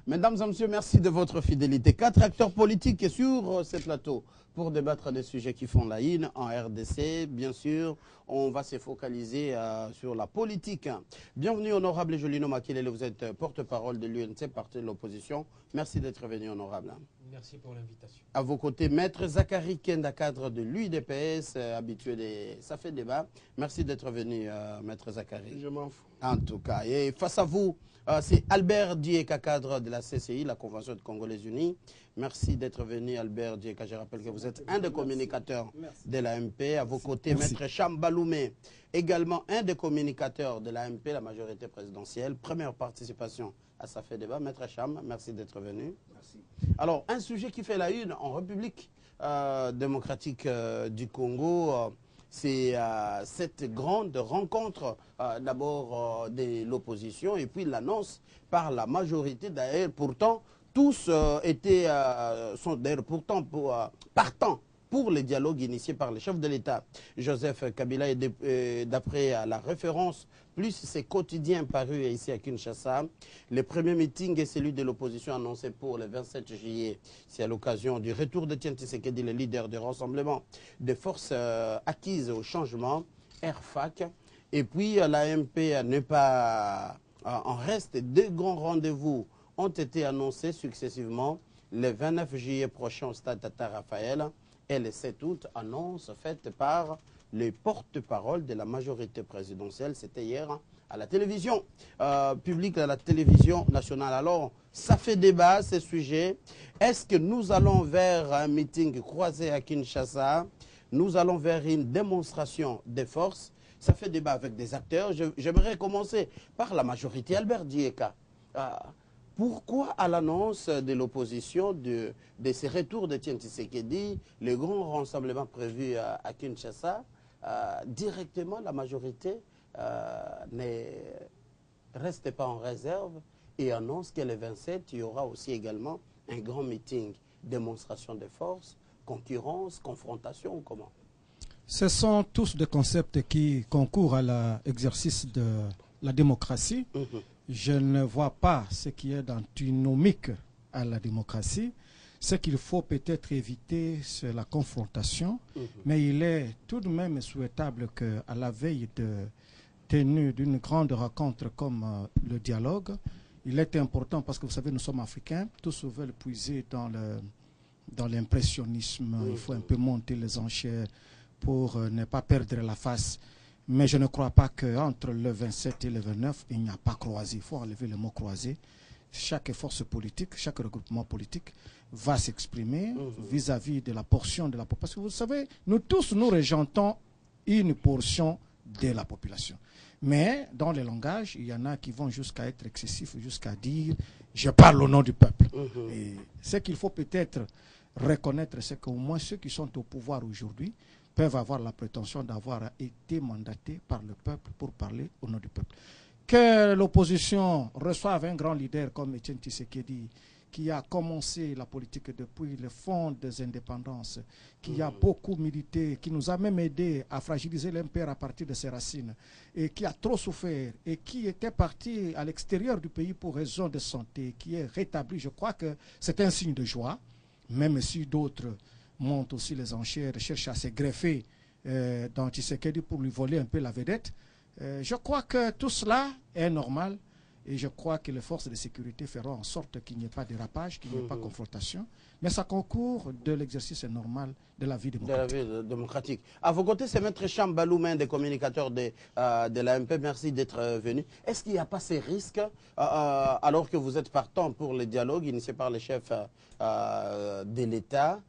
Mesdames et messieurs, merci de votre fidélité. 4 acteurs politiques sur ce plateau pour débattre des sujets qui font la une en RDC. Bien sûr, on va se focaliser sur la politique. Bienvenue, honorable Jolino Makelele. Vous êtes porte-parole de l'UNC, parti de l'opposition. Merci d'être venu, honorable. Merci pour l'invitation. À vos côtés, maître Zachary Kenda, cadre de l'UDPS, habitué des... Ça fait débat. Merci d'être venu, maître Zachary. Je m'en fous. En tout cas. Et face à vous, c'est Albert Dieka, cadre de la CCI, la Convention de Congolais Unis. Merci d'être venu, Albert Dieka. Je rappelle que vous êtes un des communicateurs de l'AMP. À vos côtés, maître Chambaloumé, également un des communicateurs de l'AMP, la majorité présidentielle. Première participation à Ça fait débat. Maître Cham, merci d'être venu. Merci. Alors, un sujet qui fait la une en République démocratique du Congo, c'est cette grande rencontre d'abord de l'opposition et puis l'annonce par la majorité. D'ailleurs, pourtant, tous sont d'ailleurs pourtant partants pour le dialogue initié par le chef de l'État, Joseph Kabila, et d'après la référence, plus ces quotidiens parus ici à Kinshasa. Le premier meeting est celui de l'opposition annoncé pour le 27 juillet. C'est à l'occasion du retour de Etienne Tshisekedi, le leader du rassemblement des forces acquises au changement, RFAC. Et puis l'AMP n'est pas en reste. 2 grands rendez-vous ont été annoncés successivement le 29 juillet prochain au stade Tata Raphaël et le 7 août, annonce faite par les porte-parole de la majorité présidentielle. C'était hier à la télévision publique, à la télévision nationale. Alors, ça fait débat, ce sujet. Est-ce que nous allons vers un meeting croisé à Kinshasa? Nous allons vers une démonstration des forces. Ça fait débat avec des acteurs. J'aimerais commencer par la majorité. Albert Dieka. Pourquoi à l'annonce de l'opposition de ces retours d'Etienne Tshisekedi, le grand rassemblement prévu à Kinshasa, directement la majorité ne reste pas en réserve et annonce que le 27, il y aura aussi également un grand meeting, démonstration de force, concurrence, confrontation, comment? Ce sont tous des concepts qui concourent à l'exercice de la démocratie. Je ne vois pas ce qui est antinomique à la démocratie. Ce qu'il faut peut-être éviter, c'est la confrontation. Mais il est tout de même souhaitable qu'à la veille de tenue d'une grande rencontre comme le dialogue, il est important parce que vous savez, nous sommes africains, tous veulent puiser dans l'impressionnisme. Il faut un peu monter les enchères pour ne pas perdre la face. Mais je ne crois pas qu'entre le 27 et le 29, il n'y a pas croisé. Il faut enlever le mot croisé. Chaque force politique, chaque regroupement politique va s'exprimer vis-à-vis de la portion de la population. Parce que vous savez, nous tous, nous régentons une portion de la population. Mais dans les langages, il y en a qui vont jusqu'à être excessifs, jusqu'à dire « je parle au nom du peuple ». Et ce qu'il faut peut-être reconnaître, c'est qu'au moins ceux qui sont au pouvoir aujourd'hui peuvent avoir la prétention d'avoir été mandatés par le peuple pour parler au nom du peuple. Que l'opposition reçoive un grand leader comme Etienne Tshisekedi, qui a commencé la politique depuis le fond des indépendances, qui a beaucoup milité, qui nous a même aidé à fragiliser l'empire à partir de ses racines, et qui a trop souffert, et qui était parti à l'extérieur du pays pour raison de santé, qui est rétabli. Je crois que c'est un signe de joie, même si d'autres montent aussi les enchères, cherchent à se greffer dans Tshisekedi pour lui voler un peu la vedette. Je crois que tout cela est normal et je crois que les forces de sécurité feront en sorte qu'il n'y ait pas de dérapage, qu'il n'y ait pas de confrontation. Mais ça concourt de l'exercice normal de la vie démocratique. De la vie démocratique. À vos côtés, c'est Maître Chambaloumé, des communicateurs de l'AMP. Merci d'être venu. Est-ce qu'il n'y a pas ces risques, alors que vous êtes partant pour le dialogue initié par le chef de l'État,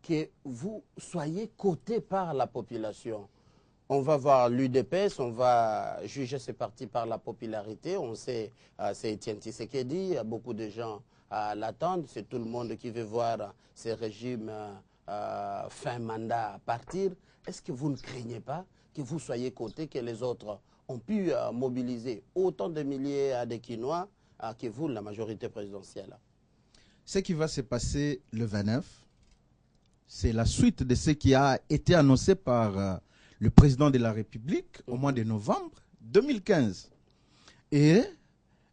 que vous soyez coté par la population? On va voir l'UDPS, on va juger ces partis par la popularité. On sait, c'est Etienne Tshisekedi, beaucoup de gens l'attendent. C'est tout le monde qui veut voir ces régimes fin mandat partir. Est-ce que vous ne craignez pas que vous soyez coté, que les autres ont pu mobiliser autant de milliers de Quinois que vous, la majorité présidentielle? Ce qui va se passer le 29, c'est la suite de ce qui a été annoncé par le président de la République au mois de novembre 2015. Et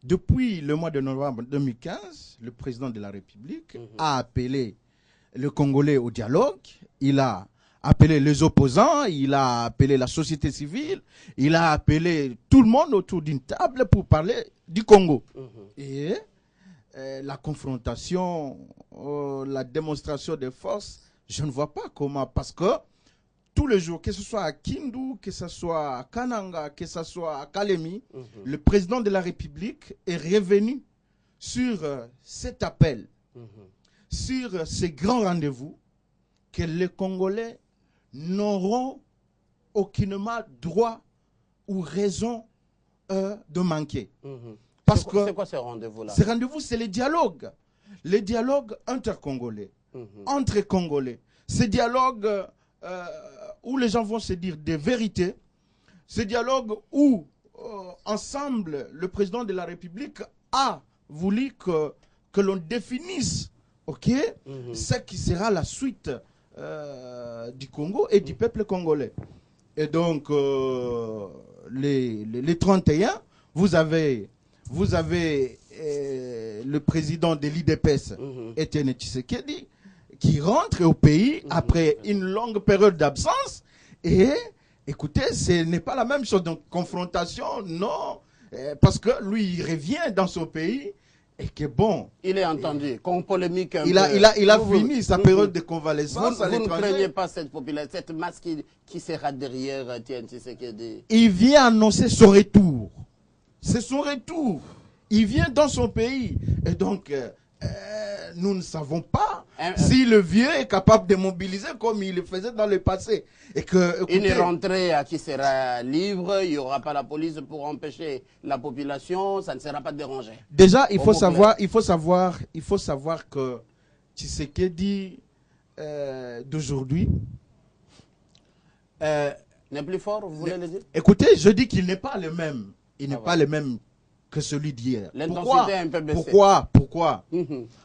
Depuis le mois de novembre 2015, le président de la République a appelé le Congolais au dialogue. Il a appelé les opposants, il a appelé la société civile, il a appelé tout le monde autour d'une table pour parler du Congo. Et la confrontation, la démonstration de force, je ne vois pas comment, parce que tous les jours, que ce soit à Kindu, que ce soit à Kananga, que ce soit à Kalemi, le président de la République est revenu sur cet appel, sur ces grands rendez-vous que les Congolais n'auront aucunement droit ou raison de manquer. Parce que c'est quoi ces rendez-vous-là? Ces rendez-vous, c'est les dialogues inter-congolais, entre Congolais. Ces dialogues où les gens vont se dire des vérités, ce dialogue où, ensemble, le président de la République a voulu que l'on définisse ce qui sera la suite du Congo et du peuple congolais. Et donc, les 31, vous avez le président de l'IDPS, Etienne Tshisekedi, qui rentre au pays après une longue période d'absence. Et écoutez, ce n'est pas la même chose. Donc, confrontation, non. Parce que lui, il revient dans son pays et que bon. Il est entendu, qu'on polémique un peu. Il a fini sa période de convalescence à Vous ne l'étranger. craignez pas cette population, cette masse qui sera derrière Etienne Tshisekedi? Il vient annoncer son retour. C'est son retour. Il vient dans son pays. Et donc, nous ne savons pas si le vieux est capable de mobiliser comme il le faisait dans le passé. Et que, écoutez, une rentrée qui sera libre, il n'y aura pas la police pour empêcher la population, ça ne sera pas dérangé. Déjà, il faut savoir que Tshisekedi d'aujourd'hui n'est plus fort, vous voulez le dire? Écoutez, je dis qu'il n'est pas le même. Il n'est pas le même que celui d'hier. L'intensité est un peu baissée. Pourquoi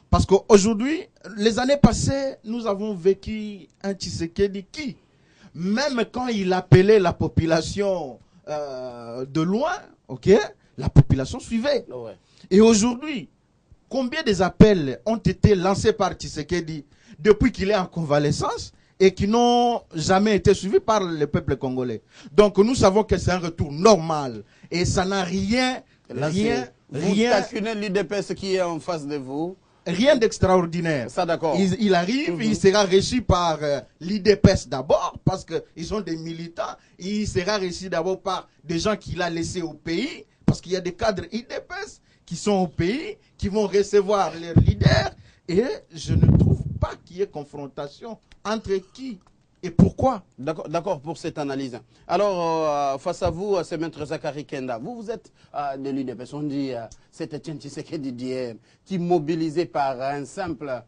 Parce qu'aujourd'hui, les années passées, nous avons vécu un Tshisekedi qui, même quand il appelait la population de loin, la population suivait. Ouais. Et aujourd'hui, combien des appels ont été lancés par Tshisekedi depuis qu'il est en convalescence et qui n'ont jamais été suivis par le peuple congolais. Donc nous savons que c'est un retour normal et ça n'a rien. Vous tacunez l'UDPS qui est en face de vous. Rien d'extraordinaire. Ça, d'accord. Il arrive, il sera reçu par l'IDPS d'abord, parce qu'ils sont des militants. Il sera reçu d'abord par des gens qu'il a laissés au pays, parce qu'il y a des cadres IDPS qui sont au pays, qui vont recevoir leurs leaders. Et je ne trouve pas qu'il y ait confrontation entre qui et pourquoi. D'accord pour cette analyse. Alors, face à vous, c'est Maître Zakari Kenda. Vous êtes de l'UDPS. On dit c'est Etienne Tshisekedi d'hier qui, mobilisé par un simple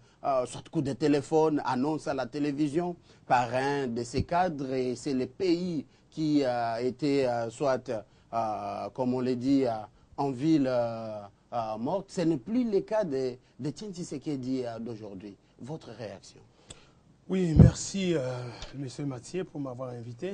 soit coup de téléphone, annonce à la télévision par un de ses cadres. Et c'est le pays qui a été soit, comme on l'a dit, en ville morte. Ce n'est plus le cas d'Etienne Tshisekedi d'aujourd'hui. Votre réaction? Oui, merci Monsieur Mathieu pour m'avoir invité.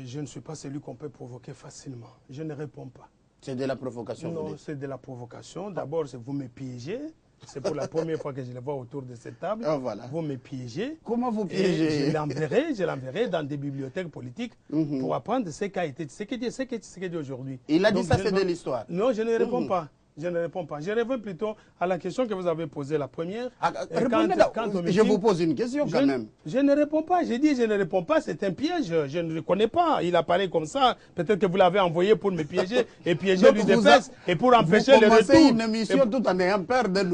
Je ne suis pas celui qu'on peut provoquer facilement. Je ne réponds pas. C'est de la provocation? Non, c'est de la provocation. D'abord, vous me piégez. C'est pour la première fois que je le vois autour de cette table. Ah, voilà. Vous me piégez. Comment vous piégez? Je l'enverrai dans des bibliothèques politiques pour apprendre ce qu'a été Tshisekedi aujourd'hui. Il a dit ça, c'est de l'histoire? Non, je ne réponds pas. Je ne réponds pas. Je reviens plutôt à la question que vous avez posée, la première. Je vous pose une question quand même. Je ne réponds pas. J'ai dit je ne réponds pas. C'est un piège. Je ne le connais pas. Il apparaît comme ça. Peut-être que vous l'avez envoyé pour me piéger et piéger l'UDPS et pour empêcher le retour. Vous commencez une émission tout en ayant peur d'un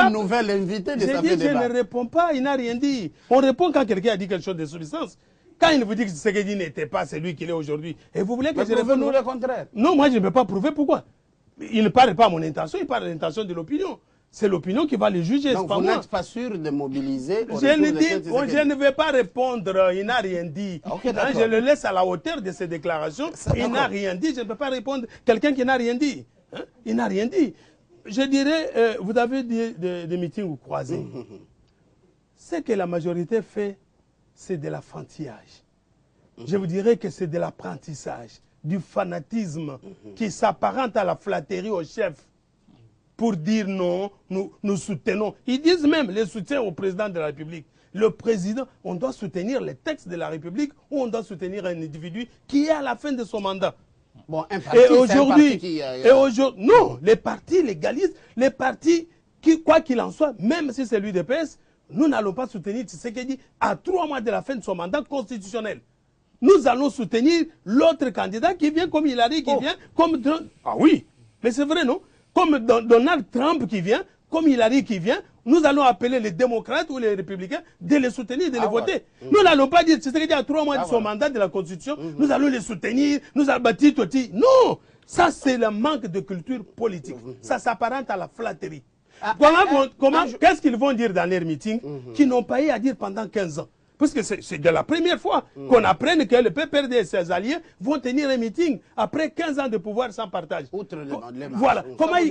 nouvel invité de sa J'ai dit je ne réponds pas. Il n'a rien dit. On répond quand quelqu'un a dit quelque chose de substance. Quand il vous dit que Tshisekedi n'était pas celui qu'il est aujourd'hui, et vous voulez que je réponde le contraire? Non, moi je ne peux pas prouver pourquoi. Il ne parle pas à mon intention, il parle à l'intention de l'opinion. C'est l'opinion qui va le juger. Donc vous n'êtes pas sûr de mobiliser? Je ne vais pas répondre, il n'a rien dit. Okay, je le laisse à la hauteur de ses déclarations. Il n'a rien dit, je ne peux pas répondre quelqu'un qui n'a rien dit. Il n'a rien dit. Je dirais, vous avez des meetings ou croisés. Ce que la majorité fait, c'est de l'enfantillage. Je vous dirais que c'est de l'apprentissage. du fanatisme qui s'apparente à la flatterie au chef pour dire non, nous soutenons. Ils disent même les soutiens au président de la République. Le président, on doit soutenir les textes de la République ou on doit soutenir un individu qui est à la fin de son mandat. Bon, un parti, Et aujourd'hui, qui... non, les partis légalistes, les partis qui, quoi qu'il en soit, même si c'est l'UDPS, nous n'allons pas soutenir Tshisekedi à 3 mois de la fin de son mandat constitutionnel. Nous allons soutenir l'autre candidat qui vient comme Hillary, qui vient comme... Ah oui, mais c'est vrai, non? Comme Donald Trump qui vient, comme Hillary qui vient, nous allons appeler les démocrates ou les républicains de les soutenir, de les voter. Nous n'allons pas dire, Tshisekedi à 3 mois de son mandat de la Constitution, nous allons les soutenir, nous allons bâtir Toti. Non! Ça, c'est le manque de culture politique. Ça s'apparente à la flatterie. Qu'est-ce qu'ils vont dire dans leurs meetings qu'ils n'ont pas eu à dire pendant 15 ans? Parce que c'est de la première fois qu'on apprenne que le PPRD et ses alliés vont tenir un meeting après 15 ans de pouvoir sans partage. Voilà.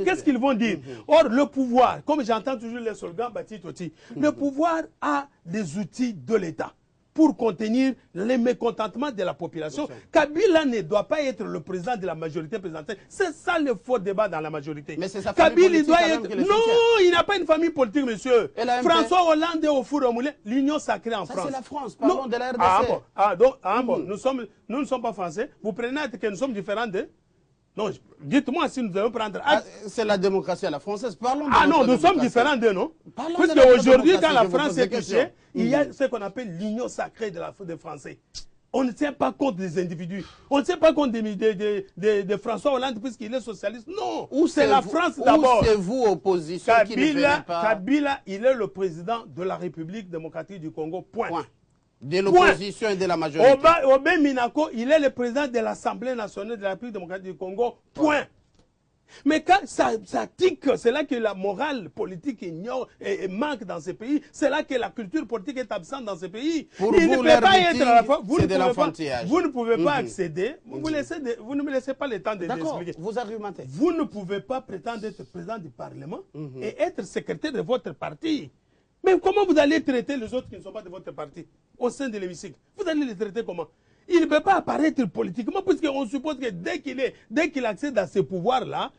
Qu'est-ce qu'ils vont dire? Or, le pouvoir, comme j'entends toujours les slogans Bati Toti, le pouvoir a des outils de l'État pour contenir les mécontentements de la population. Kabila ne doit pas être le président de la majorité présidentielle. C'est ça le faux débat dans la majorité. Mais c'est sa famille politique doit être... Non, il n'a pas une famille politique, monsieur. François Hollande est au four au moulin. L'Union sacrée en France. C'est la France, parlons de la RDC. Nous ne sommes pas français. Vous prenez acte que nous sommes différents de... Non, dites-moi si nous devons prendre acte. C'est la démocratie à la française. Parlons de non, nous sommes différents d'eux, non? Puisque aujourd'hui, quand la France est touchée, il y a ce qu'on appelle l'union sacrée des Français. On ne tient pas compte des individus. On ne tient pas compte de François Hollande puisqu'il est socialiste. Non, c'est la France d'abord. Ou c'est vous, opposition, qui ne venez pas... Kabila, il est le président de la République démocratique du Congo, point. De l'opposition et de la majorité. Obé Minako, il est le président de l'Assemblée nationale de la République démocratique du Congo, point. Mais quand ça tique, c'est là que la morale politique ignore et manque dans ces pays. C'est là que la culture politique est absente dans ces pays. Pour vous, ne peut pas être à la fois. Vous ne pouvez pas accéder. Vous ne me laissez pas le temps de l'expliquer. Vous argumentez. Vous ne pouvez pas prétendre être président du Parlement et être secrétaire de votre parti. Mais comment vous allez traiter les autres qui ne sont pas de votre parti au sein de l'hémicycle? Vous allez les traiter comment? Il ne peut pas apparaître politiquement puisqu'on suppose que dès qu'il accède à ces pouvoirs-là,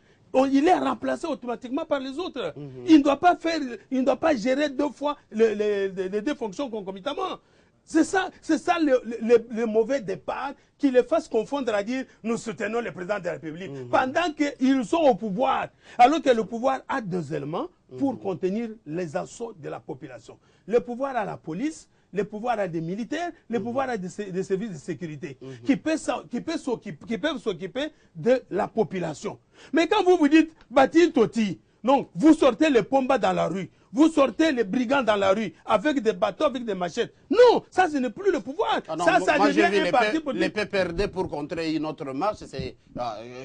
il est remplacé automatiquement par les autres. Il ne doit pas gérer 2 fois les 2 fonctions concomitamment. C'est ça le mauvais départ qui les fasse confondre à dire nous soutenons le président de la République pendant qu'ils sont au pouvoir. Alors que le pouvoir a 2 éléments pour contenir les assauts de la population. Le pouvoir à la police, le pouvoir à des militaires, le pouvoir à des services de sécurité qui peuvent s'occuper de la population. Mais quand vous dites Bati Toti, donc vous sortez les Pomba dans la rue, vous sortez les brigands dans la rue avec des bateaux, avec des machettes. Non, ça ce n'est plus le pouvoir. Ça devient un parti politique. Les PPRD pour contrer une autre marche, c'est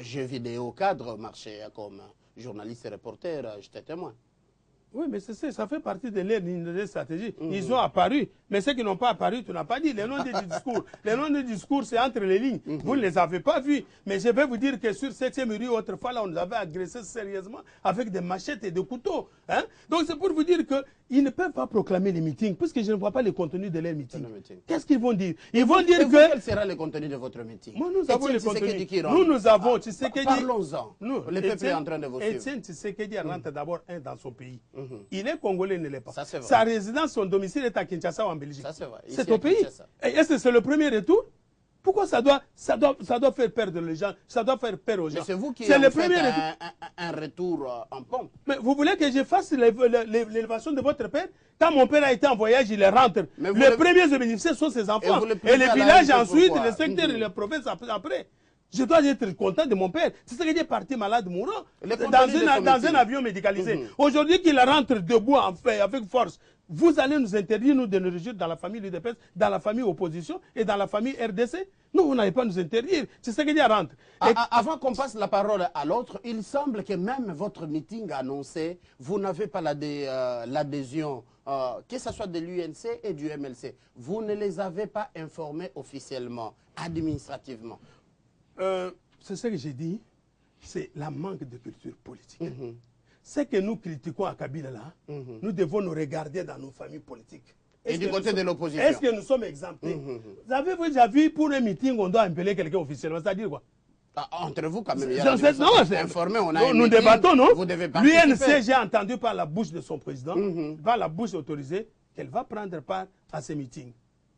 jeux vidéo cadre, marcher comme journaliste et reporter, j'étais témoin. Oui, mais ça fait partie de leur stratégie. Ils ont apparu, mais ceux qui n'ont pas apparu, tu n'as pas dit. Les noms des discours, les noms des discours, c'est entre les lignes. Vous ne les avez pas vus. Mais je vais vous dire que sur 7e rue, autrefois, là, on nous avait agressés sérieusement avec des machettes et des couteaux. Hein? Donc c'est pour vous dire qu'ils ne peuvent pas proclamer les meetings, puisque je ne vois pas le contenu de leurs meetings. Qu'est-ce qu'ils vont dire? Ils vont dire que... Quel sera le contenu de votre meeting? Nous avons le contenu. Nous avons Tshisekedi. Parlons-en. Le peuple est en train de vous suivre. Etienne Tshisekedi rentre d'abord dans son pays. Il est congolais, il ne l'est pas. Ça, sa résidence, son domicile est à Kinshasa ou en Belgique. C'est au pays. Est-ce que c'est le premier retour? Pourquoi ça doit faire peur les gens? Ça doit faire peur aux gens. C'est vous qui avez fait un retour en pompe. Mais vous voulez que je fasse l'élévation de votre père? Quand mon père a été en voyage, il rentre. Les premiers bénéficiaires sont ses enfants. Et les villages ensuite, les secteurs et les provinces après. Je dois être content de mon père. C'est ce qu'il est parti malade mourant dans un avion médicalisé. Aujourd'hui qu'il rentre debout avec force, vous allez nous interdire nous de nous réjouir dans la famille UDPS, dans la famille opposition et dans la famille RDC? Non, vous n'allez pas nous interdire. C'est ce qu'il rentre. Avant qu'on passe la parole à l'autre, il semble que même votre meeting annoncé, vous n'avez pas l'adhésion, que ce soit de l'UNC et du MLC. Vous ne les avez pas informés officiellement, administrativement. C'est ce que j'ai dit, c'est la manque de culture politique. Ce que nous critiquons à Kabila là, nous devons nous regarder dans nos familles politiques. Et du côté de l'opposition. Est-ce que nous sommes exemptés? Vous avez déjà vu pour un meeting, on doit appeler quelqu'un officiellement, c'est-à-dire quoi? Entre vous, quand même, il y a Non, c'est informé, on a nous débattons, non? Vous devez participer. L'UNC, j'ai entendu par la bouche de son président, par la bouche autorisée, qu'elle va prendre part à ces meetings.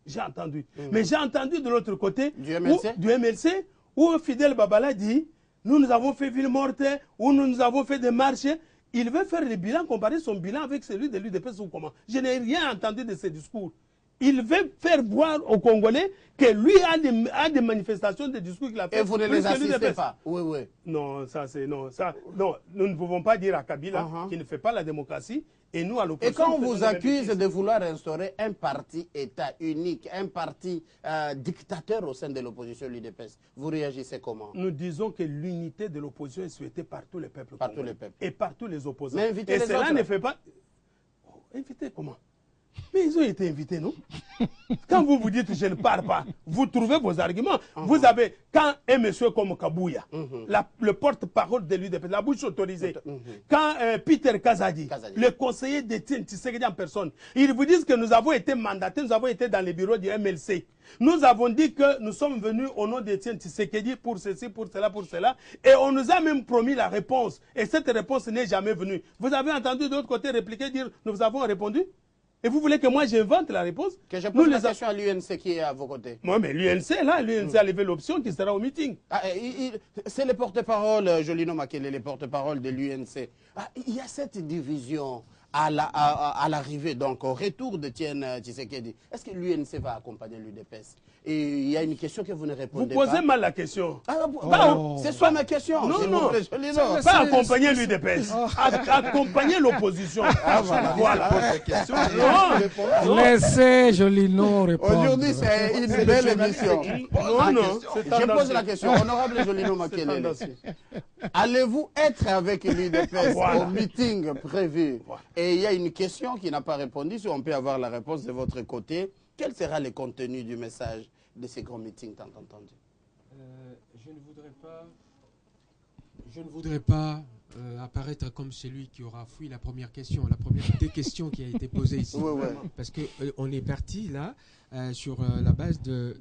J'ai entendu. Mais j'ai entendu de l'autre côté, du MLC, où Fidel Babala dit, nous avons fait ville morte, où nous avons fait des marches. Il veut faire le bilan, comparer son bilan avec celui de l'UDPS ou comment. Je n'ai rien entendu de ces discours. Il veut faire voir aux Congolais que lui a des manifestations, des discours qu'il a fait. Et vous ne les assistez pas? Oui, oui. Non, non, nous ne pouvons pas dire à Kabila qu'il ne fait pas la démocratie. Et nous, à l'opposition. Et quand on vous accuse de vouloir instaurer un parti État unique, un parti dictateur au sein de l'opposition, l'UDPS, vous réagissez comment? Nous disons que l'unité de l'opposition est souhaitée par tous les peuples. Par tous les peuples. Et par tous les opposants. Mais inviter et les cela autres. ne fait pas. Inviter comment? Mais ils ont été invités, non? Quand vous vous dites je ne pars pas, vous trouvez vos arguments. Vous avez, quand un monsieur comme Kabouya, le porte-parole de l'UDP, la bouche autorisée, quand Peter Kazadi, le conseiller d'Étienne Tshisekedi en personne, ils vous disent que nous avons été mandatés, nous avons été dans les bureaux du MLC. Nous avons dit que nous sommes venus au nom d'Étienne Tshisekedi pour ceci, pour cela, et on nous a même promis la réponse. Et cette réponse n'est jamais venue. Vous avez entendu de l'autre côté répliquer, dire nous avons répondu? Et vous voulez que moi j'invente la réponse? Que je pose la question à l'UNC qui est à vos côtés. Moi, mais l'UNC, là, l'UNC a levé l'option qui sera au meeting. C'est le porte-parole, Jolino Makele, le porte-parole de l'UNC. Il y a cette division à l'arrivée, donc au retour de Etienne Tshisekedi. Est-ce que l'UNC va accompagner l'UDPS? Et il y a une question que vous ne répondez pas. Vous posez mal la question. C'est soit ma question. Non. Pas accompagner l'UDPS. Accompagner l'opposition. Voilà. Laissez Jolino répondre. Aujourd'hui, c'est une belle émission. Non. Je pose la question. Honorable Jolino Makele, allez-vous être avec l'UDPS au meeting prévu? Et il y a une question qui n'a pas répondu. Si on peut avoir la réponse de votre côté, quel sera le contenu du message de ces grands meetings tant entendus? Je ne voudrais pas apparaître comme celui qui aura fui la première question, la première des questions qui a été posée ici. Parce qu'on est parti là sur la base de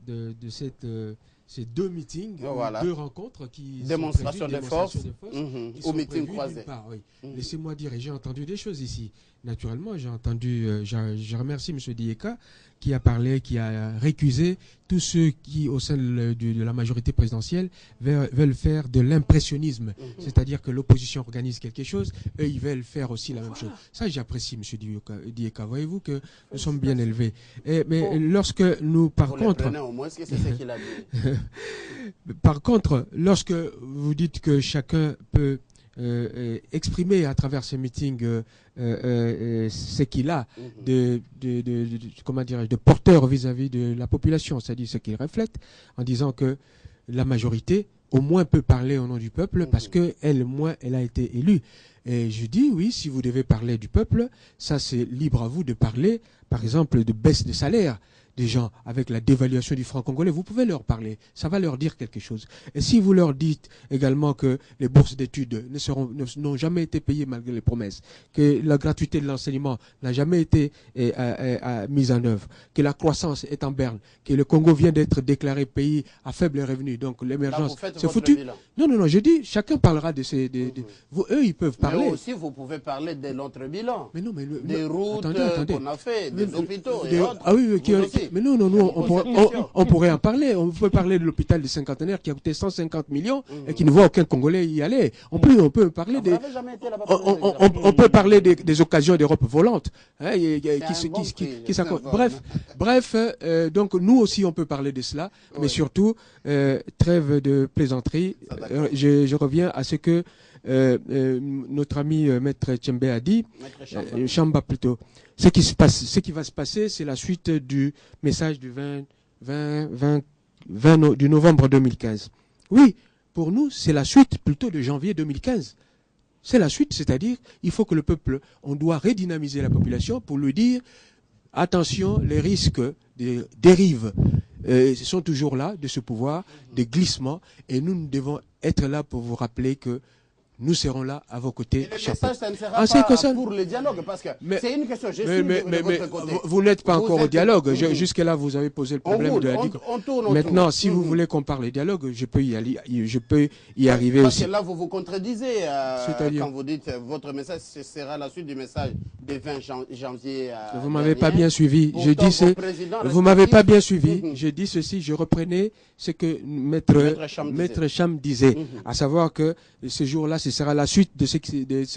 ces deux meetings, deux rencontres qui démonstration de force au meeting croisé. Laissez-moi dire, et j'ai entendu des choses ici. Naturellement, j'ai entendu, je remercie M. Dieka qui a parlé, qui a récusé tous ceux qui, au sein de la majorité présidentielle, veulent faire de l'impressionnisme. C'est-à-dire que l'opposition organise quelque chose, eux, ils veulent faire aussi la même chose. Ça, j'apprécie, M. Dieka. Voyez-vous que nous sommes bien élevés. Mais lorsque nous, par contre... Par contre, lorsque vous dites que chacun peut exprimer à travers ce meeting ce qu'il a comment dirais-je, de porteur vis-à-vis de la population, c'est-à-dire ce qu'il reflète, en disant que la majorité au moins peut parler au nom du peuple parce qu'elle, moins, elle a été élue. Et je dis, oui, si vous devez parler du peuple, ça c'est libre à vous de parler, par exemple, de baisse de salaire des gens avec la dévaluation du franc congolais, vous pouvez leur parler, ça va leur dire quelque chose. Et si vous leur dites également que les bourses d'études n'ont jamais été payées malgré les promesses, que la gratuité de l'enseignement n'a jamais été mise en œuvre, que la croissance est en berne, que le Congo vient d'être déclaré pays à faible revenu, donc l'émergence, c'est foutu. Non, je dis, chacun parlera de ces... eux, ils peuvent parler. Mais aussi, vous pouvez parler de notre bilan. Mais non, mais des routes qu'on a fait, des hôpitaux et autres. Ah oui, mais non, on pourrait en parler. On peut parler de l'hôpital du Cinquantenaire qui a coûté 150 millions et qui ne voit aucun Congolais y aller. On peut parler on peut parler des occasions d'Europe volante. Bref, donc nous aussi on peut parler de cela, mais surtout, trêve de plaisanterie. Je reviens à ce que notre ami Maître Tchembe a dit, Chamba plutôt. Ce qui va se passer, c'est la suite du message du 20 du novembre 2015. Oui, pour nous, c'est la suite plutôt de janvier 2015. C'est la suite, c'est-à-dire, il faut que le peuple, on doit redynamiser la population pour lui dire, attention, les risques de dérive sont toujours là, de ce pouvoir, de glissement, et nous devons être là pour vous rappeler que nous serons là à vos côtés. Et le chapeau. message, ça ne sera En ce qui pas concerne- pour le dialogue, parce que Mais- c'est une question, je suis Mais de votre côté. vous n'êtes pas Vous encore au êtes- dialogue. Mhm. Jusque-là, vous avez posé le On problème roule, de la on digue. tourne autour. Maintenant, si vous Mhm. voulez qu'on parle de dialogue, je peux y arriver Parce aussi. que là, vous vous contredisez C'est-à-dire quand vous dites votre message, ce sera la suite du message du 20 janvier. Vous m'avez pas bien suivi. Pourtant, Je dis vos présidents vous m'avez pas bien respectifs- suivi. Mhm. Je dis ceci. Je reprenais ce que Maître Cham disait, à savoir que ce jour-là, ce sera la suite de ce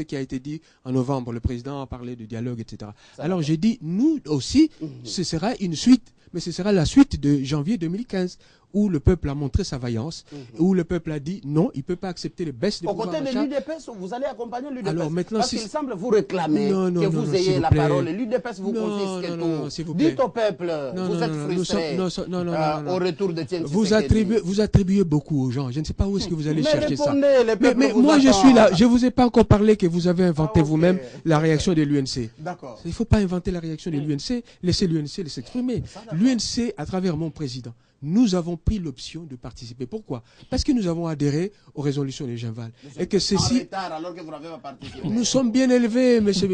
qui a été dit en novembre. Le président a parlé de dialogue, etc. Alors j'ai dit, nous aussi, ce sera une suite, mais ce sera la suite de janvier 2015, où le peuple a montré sa vaillance, où le peuple a dit non, il ne peut pas accepter les baisses de Au pouvoir côté de d'achat. l'UDPS, vous allez accompagner l'UDPS. Alors, maintenant, parce si- qu'il semble vous réclamer Non, non, que non, vous non, ayez s'il la vous plaît. parole. Et l'UDPS vous Non, confisque non, tout. non, s'il vous plaît. Dites au peuple, Non, vous non, êtes non, nous frustrés sommes- non, non, non, non. au retour de Tiens Vous attribuez beaucoup aux gens. Je ne sais pas où est-ce que vous allez Mais chercher ça. répondez, le peuple Mais vous moi, je attend. suis là. Je ne vous ai pas encore parlé que vous avez inventé Ah, ok. vous-même la réaction de l'UNC. D'accord. Il ne faut pas inventer la réaction de l'UNC. Laissez l'UNC s'exprimer. L'UNC, à travers mon président, nous avons pris l'option de participer. Pourquoi? Parce que nous avons adhéré aux résolutions de Genval. Et que En ceci, retard, alors que vous n'avez pas participé. nous sommes bien élevés, monsieur.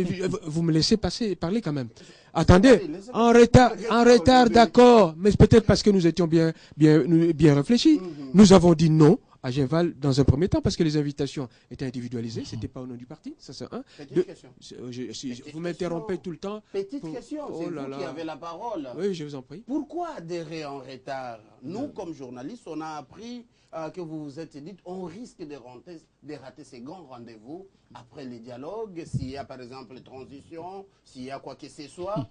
Vous me laissez parler quand même. Attendez, en retard, d'accord, mais peut-être parce que nous étions bien réfléchis. Nous avons dit non à Genval dans un premier temps parce que les invitations étaient individualisées, c'était pas au nom du parti, ça c'est un. Petite question. Vous m'interrompez tout le temps. Petite question, c'est Oh là vous là. qui avez la parole. Oui, je vous en prie. Pourquoi adhérer en retard? Nous, comme journalistes, on a appris que vous vous êtes dit on risque de rater ces grands rendez-vous après les dialogues. S'il y a par exemple transition, s'il y a quoi que ce soit,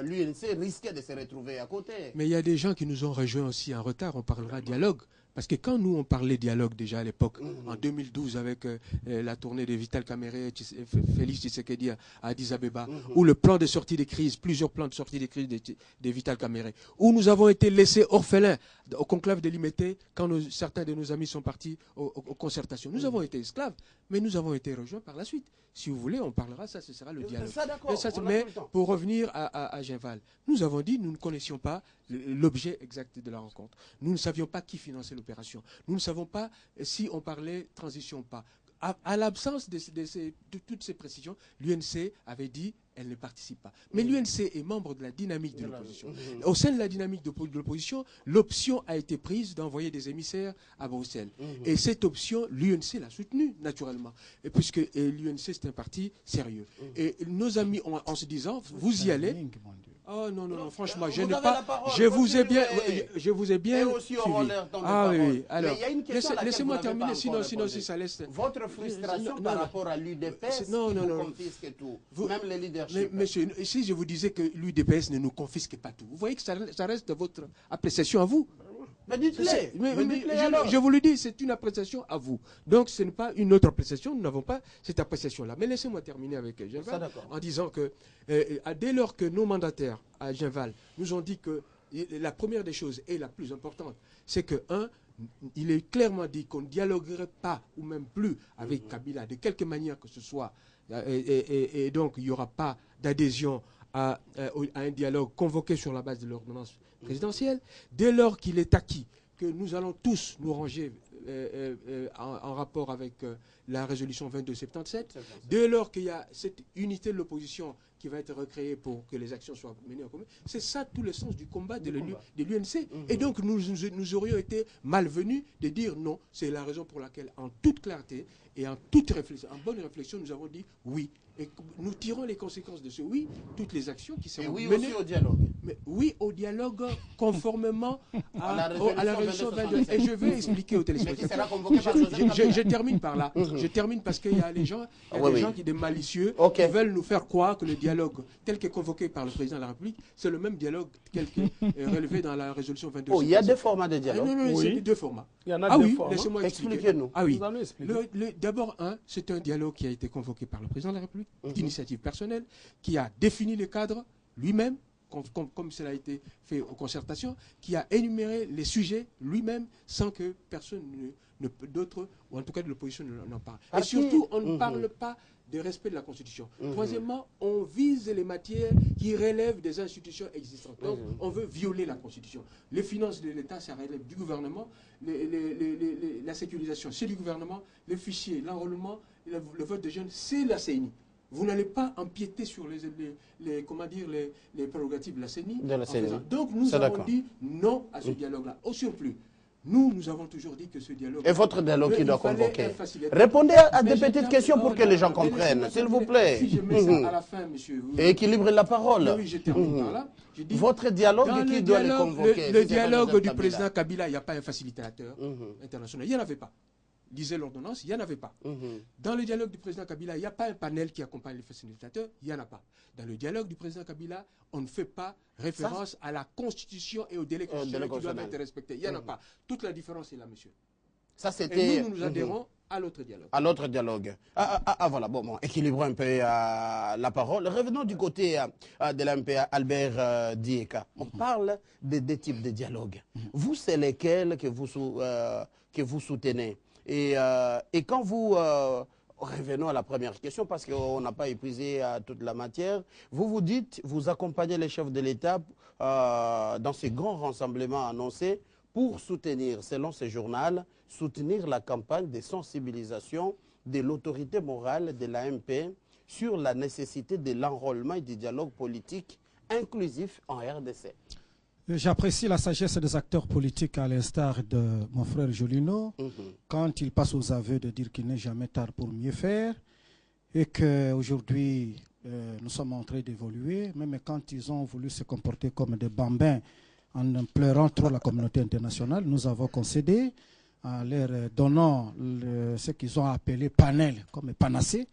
l'UNC risque de se retrouver à côté. Mais il y a des gens qui nous ont rejoints aussi en retard, on parlera dialogue. Parce que quand nous, on parlait dialogue déjà à l'époque, en 2012, avec la tournée de Vital Kamere, Félix Tshisekedi à Addis Abeba, où le plan de sortie des crises, plusieurs plans de sortie des crises de Vital Kamere, où nous avons été laissés orphelins au conclave de Limité quand certains de nos amis sont partis aux concertations. Nous avons été esclaves, mais nous avons été rejoints par la suite. Si vous voulez, on parlera, ça, ce sera le dialogue. Ça, d'accord, Mais pour revenir à Genval, nous avons dit, nous ne connaissions pas l'objet exact de la rencontre. Nous ne savions pas qui finançait l'opération. Nous ne savons pas si on parlait transition ou pas. À l'absence de toutes ces précisions, l'UNC avait dit elle ne participe pas. Mais l'UNC est membre de la dynamique de l'opposition. Au sein de la dynamique de l'opposition, l'option a été prise d'envoyer des émissaires à Bruxelles. Et cette option, l'UNC l'a soutenue, naturellement. Et puisque l'UNC, c'est un parti sérieux. Et nos amis, en se disant, vous y allez. Oh non, non, non, franchement, je Vous n'ai avez pas. la parole, Je vous ai bien Et aussi auront suivi. leur temps de Ah oui, parole. oui. Alors, Mais il y a une question à laquelle laissez-moi vous n'avez terminer, pas sinon, encore répondu. si ça laisse. Votre frustration Non, par non. rapport à l'UDPS Non, non, qui non. vous confisque tout, Vous- même les leaderships. Mais monsieur, si je vous disais que l'UDPS ne nous confisque pas tout, vous voyez que ça reste votre appréciation à vous. Mais dites-le. Mais dites-le alors. je vous le dis, c'est une appréciation à vous. Donc ce n'est pas une autre appréciation, nous n'avons pas cette appréciation-là. Mais laissez-moi terminer avec Ça, Genval d'accord. en disant que dès lors que nos mandataires à Genval nous ont dit que la première des choses et la plus importante, c'est que, il est clairement dit qu'on ne dialoguerait pas ou même plus avec Kabila de quelque manière que ce soit. Et donc il n'y aura pas d'adhésion à un dialogue convoqué sur la base de l'ordonnance présidentielle. Dès lors qu'il est acquis que nous allons tous nous ranger en rapport avec la résolution 2277, dès lors qu'il y a cette unité de l'opposition qui va être recréée pour que les actions soient menées en commun, c'est ça tout le sens du combat de l'UNC. Et donc nous aurions été malvenus de dire non, c'est la raison pour laquelle en toute clarté et en toute réflexion, en bonne réflexion, nous avons dit oui. Et nous tirons les conséquences de ce oui, toutes les actions qui Et seront oui menées. aussi au dialogue. Mais oui au dialogue conformément à À la résolution 22. Et je vais expliquer aux Mais qui téléspectateurs. sera convoqué par Joseph Kabila. Je termine par là. Je termine parce qu'il y a des gens des malicieux Ok. qui veulent nous faire croire que le dialogue tel que convoqué par le président de la République, c'est le même dialogue tel que relevé dans la résolution 22. Oh, il y a deux formats de dialogue. Non, Oui. c'est deux formats. Il y en a Ah deux oui, formats. laissez-moi expliquer. Expliquez-nous. Ah oui. Vous allez expliquer. D'abord, c'est un dialogue qui a été convoqué par le président de la République, d'initiative personnelle, qui a défini le cadre lui-même, comme cela a été fait aux concertations, qui a énuméré les sujets lui-même sans que personne d'autre, ou en tout cas de l'opposition, n'en parle. Et surtout, on ne parle pas de respect de la Constitution. Troisièmement, on vise les matières qui relèvent des institutions existantes. Donc, on veut violer la Constitution. Les finances de l'État, ça relève du gouvernement. La sécurisation, c'est du gouvernement. Les fichiers, l'enrôlement, le vote de jeunes, c'est la CENI. Vous n'allez pas empiéter sur les prérogatives de la CENI. Donc, nous avons dit non à ce dialogue-là. Au surplus, nous avons toujours dit que ce dialogue... Et votre dialogue qui doit convoquer. Répondez à des petites questions pour que les gens comprennent, s'il vous plaît. Si je mets ça à la fin, monsieur... Et équilibrez la parole. Oui, je termine par là. Votre dialogue qui doit les convoquer. Le dialogue du président Kabila, il n'y a pas un facilitateur international. Il n'y en avait pas. Disait l'ordonnance, il n'y en avait pas. Dans le dialogue du président Kabila, il n'y a pas un panel qui accompagne les facilitateurs, il n'y en a pas. Dans le dialogue du président Kabila, on ne fait pas référence à la Constitution et au délai constitutionnel qui doivent être respectés. Il n'y en a pas. Toute la différence est là, monsieur. Ça, c'était... Et nous adhérons à l'autre dialogue. À l'autre dialogue. Voilà, bon, équilibrons un peu la parole. Revenons du côté de l'MPA, Albert Dieka. On parle des deux types de dialogues. Vous, c'est lesquels que vous soutenez? Et quand vous... revenons à la première question parce qu'on n'a pas épuisé toute la matière. Vous dites, vous accompagnez les chefs de l'État dans ces grands rassemblements annoncés pour soutenir, selon ce journal, soutenir la campagne de sensibilisation de l'autorité morale de l'AMP sur la nécessité de l'enrôlement et du dialogue politique inclusif en RDC. J'apprécie la sagesse des acteurs politiques à l'instar de mon frère Jolino, quand il passe aux aveux de dire qu'il n'est jamais tard pour mieux faire et qu'aujourd'hui nous sommes en train d'évoluer, même quand ils ont voulu se comporter comme des bambins en pleurant trop la communauté internationale, nous avons concédé en leur donnant ce qu'ils ont appelé panel comme panacée.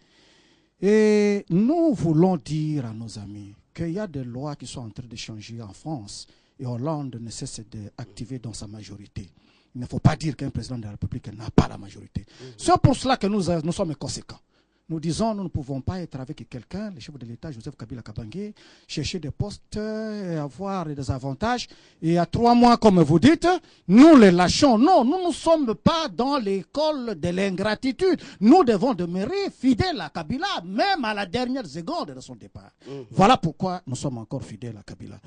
Et nous voulons dire à nos amis qu'il y a des lois qui sont en train de changer en France. Et Hollande ne cesse d'activer dans sa majorité. Il ne faut pas dire qu'un président de la République n'a pas la majorité. C'est pour cela que nous sommes conséquents. Nous disons, nous ne pouvons pas être avec quelqu'un, le chef de l'État, Joseph Kabila Kabange, chercher des postes, et avoir des avantages. Et à 3 mois, comme vous dites, nous les lâchons. Non, nous ne sommes pas dans l'école de l'ingratitude. Nous devons demeurer fidèles à Kabila, même à la dernière seconde de son départ. Voilà pourquoi nous sommes encore fidèles à Kabila.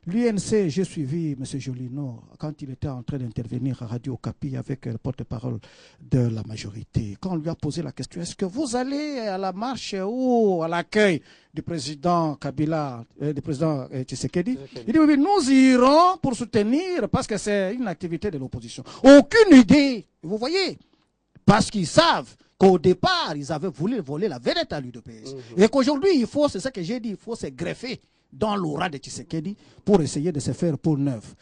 L'UNC, j'ai suivi M. Jolino quand il était en train d'intervenir à Radio Okapi avec le porte-parole de la majorité. Quand on lui a posé la question, est-ce que vous allez à la marche ou à l'accueil du président Kabila, du président Tshisekedi? Il dit oui, nous irons pour soutenir parce que c'est une activité de l'opposition. Aucune idée, vous voyez, parce qu'ils savent qu'au départ, ils avaient voulu voler la vedette à l'UDPS. Et qu'aujourd'hui, c'est ce que j'ai dit, il faut se greffer dans l'aura de Tshisekedi pour essayer de se faire pour neuf.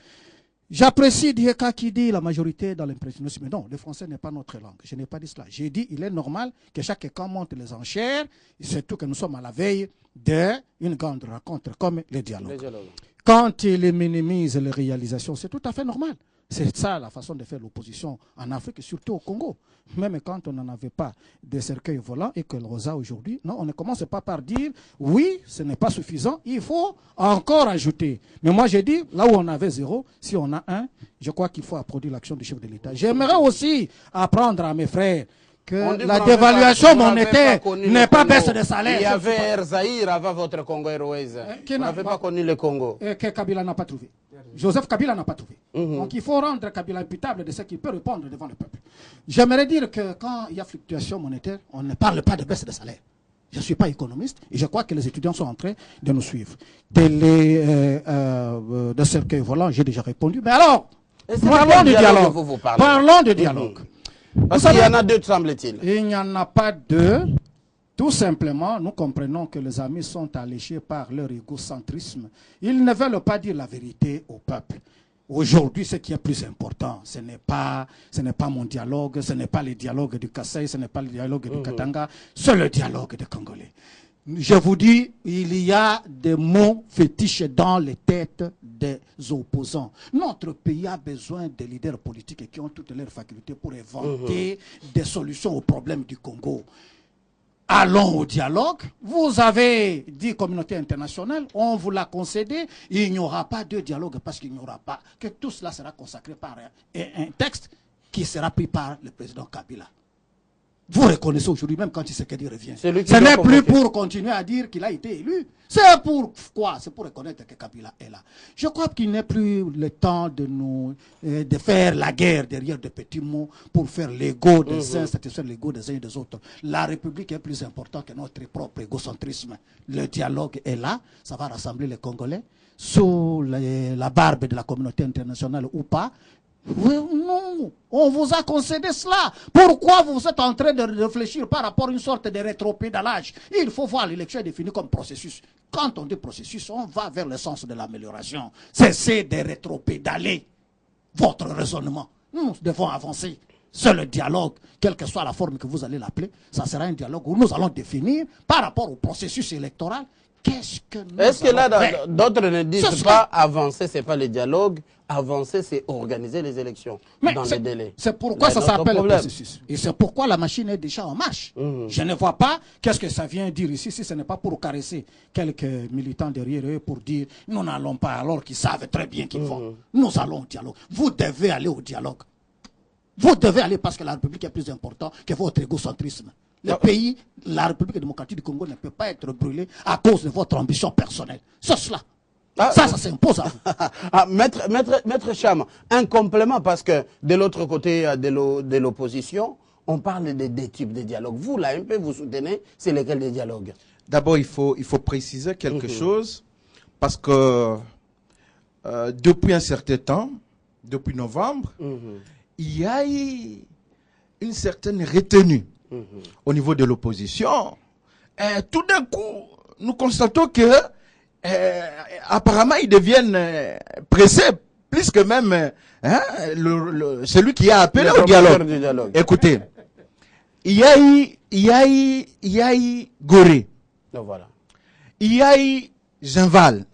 J'apprécie Dieka qui dit la majorité dans l'impressionnisme. Mais non, le français n'est pas notre langue. Je n'ai pas dit cela. J'ai dit il est normal que chaque camp monte les enchères, surtout que nous sommes à la veille d'une grande rencontre comme les dialogues. Quand il minimise les réalisations, c'est tout à fait normal. C'est ça la façon de faire l'opposition en Afrique, surtout au Congo. Même quand on n'en avait pas de cercueil volant et que le Rosa aujourd'hui, non, on ne commence pas par dire oui, ce n'est pas suffisant, il faut encore ajouter. Mais moi j'ai dit, là où on avait 0, si on a 1, je crois qu'il faut applaudir l'action du chef de l'État. J'aimerais aussi apprendre à mes frères que la dévaluation monétaire n'est pas baisse de salaire. Il y avait Zaïre avant votre Congo Airways. Vous n'avez pas connu le Congo. Que Kabila n'a pas trouvé. Joseph Kabila n'a pas trouvé. Donc il faut rendre Kabila imputable de ce qu'il peut répondre devant le peuple. J'aimerais dire que quand il y a fluctuation monétaire, on ne parle pas de baisse de salaire. Je ne suis pas économiste et je crois que les étudiants sont en train de nous suivre. De cercueil volant, j'ai déjà répondu. Mais alors, parlons du dialogue. Parlons de dialogue. Parce qu'il y en a deux, semble-t-il. Il n'y en a pas deux. Tout simplement, nous comprenons que les amis sont alléchés par leur égocentrisme. Ils ne veulent pas dire la vérité au peuple. Aujourd'hui, ce qui est plus important, ce n'est pas mon dialogue, ce n'est pas le dialogue du Kassai, ce n'est pas le dialogue du Katanga, c'est le dialogue des Congolais. Je vous dis, il y a des mots fétiches dans les têtes des opposants. Notre pays a besoin de leaders politiques qui ont toutes leurs facultés pour inventer des solutions aux problèmes du Congo. allons au dialogue. Vous avez dit communauté internationale, on vous l'a concédé, il n'y aura pas de dialogue parce qu'il n'y aura pas, que tout cela sera consacré par un texte qui sera pris par le président Kabila. Vous reconnaissez aujourd'hui, même quand Tshisekedi revient, ce n'est plus pour continuer à dire qu'il a été élu. C'est pour quoi? C'est pour reconnaître que Kabila est là. Je crois qu'il n'est plus le temps de faire la guerre derrière de petits mots pour faire l'ego des uns, satisfaire l'ego des uns et des autres. La République est plus importante que notre propre égocentrisme. Le dialogue est là, ça va rassembler les Congolais sous la barbe de la communauté internationale ou pas. Oui, non, on vous a concédé cela. Pourquoi vous êtes en train de réfléchir par rapport à une sorte de rétropédalage? Il faut voir l'élection définie comme processus. Quand on dit processus, on va vers le sens de l'amélioration. Cessez de rétropédaler votre raisonnement. Nous devons avancer. C'est le dialogue, quelle que soit la forme que vous allez l'appeler. Ça sera un dialogue où nous allons définir par rapport au processus électoral. Qu'est-ce que nous Est-ce que là, faire? d'autres ne disent pas avancer, c'est pas le dialogue, avancer, c'est organiser les élections dans les délais. C'est pourquoi ça s'appelle le processus. Et c'est pourquoi la machine est déjà en marche. Je ne vois pas qu'est-ce que ça vient dire ici, si ce n'est pas pour caresser quelques militants derrière eux pour dire nous n'allons pas alors qu'ils savent très bien qu'ils vont. Nous allons au dialogue. Vous devez aller au dialogue. Vous devez aller parce que la République est plus importante que votre égocentrisme. Le pays, la République démocratique du Congo ne peut pas être brûlée à cause de votre ambition personnelle. C'est cela. Ça s'impose à vous. Maître Cham, un complément parce que de l'autre côté de l'opposition, on parle des deux types de dialogues. Vous, l'AMP, vous soutenez, c'est lesquels des dialogues? D'abord, il faut préciser quelque chose parce que depuis un certain temps, depuis novembre, il y a eu une certaine retenue au niveau de l'opposition. Tout d'un coup, nous constatons que apparemment ils deviennent pressés plus que même celui qui a appelé au dialogue. Écoutez, il y a eu Gorée, voilà. Il y a eu Genval,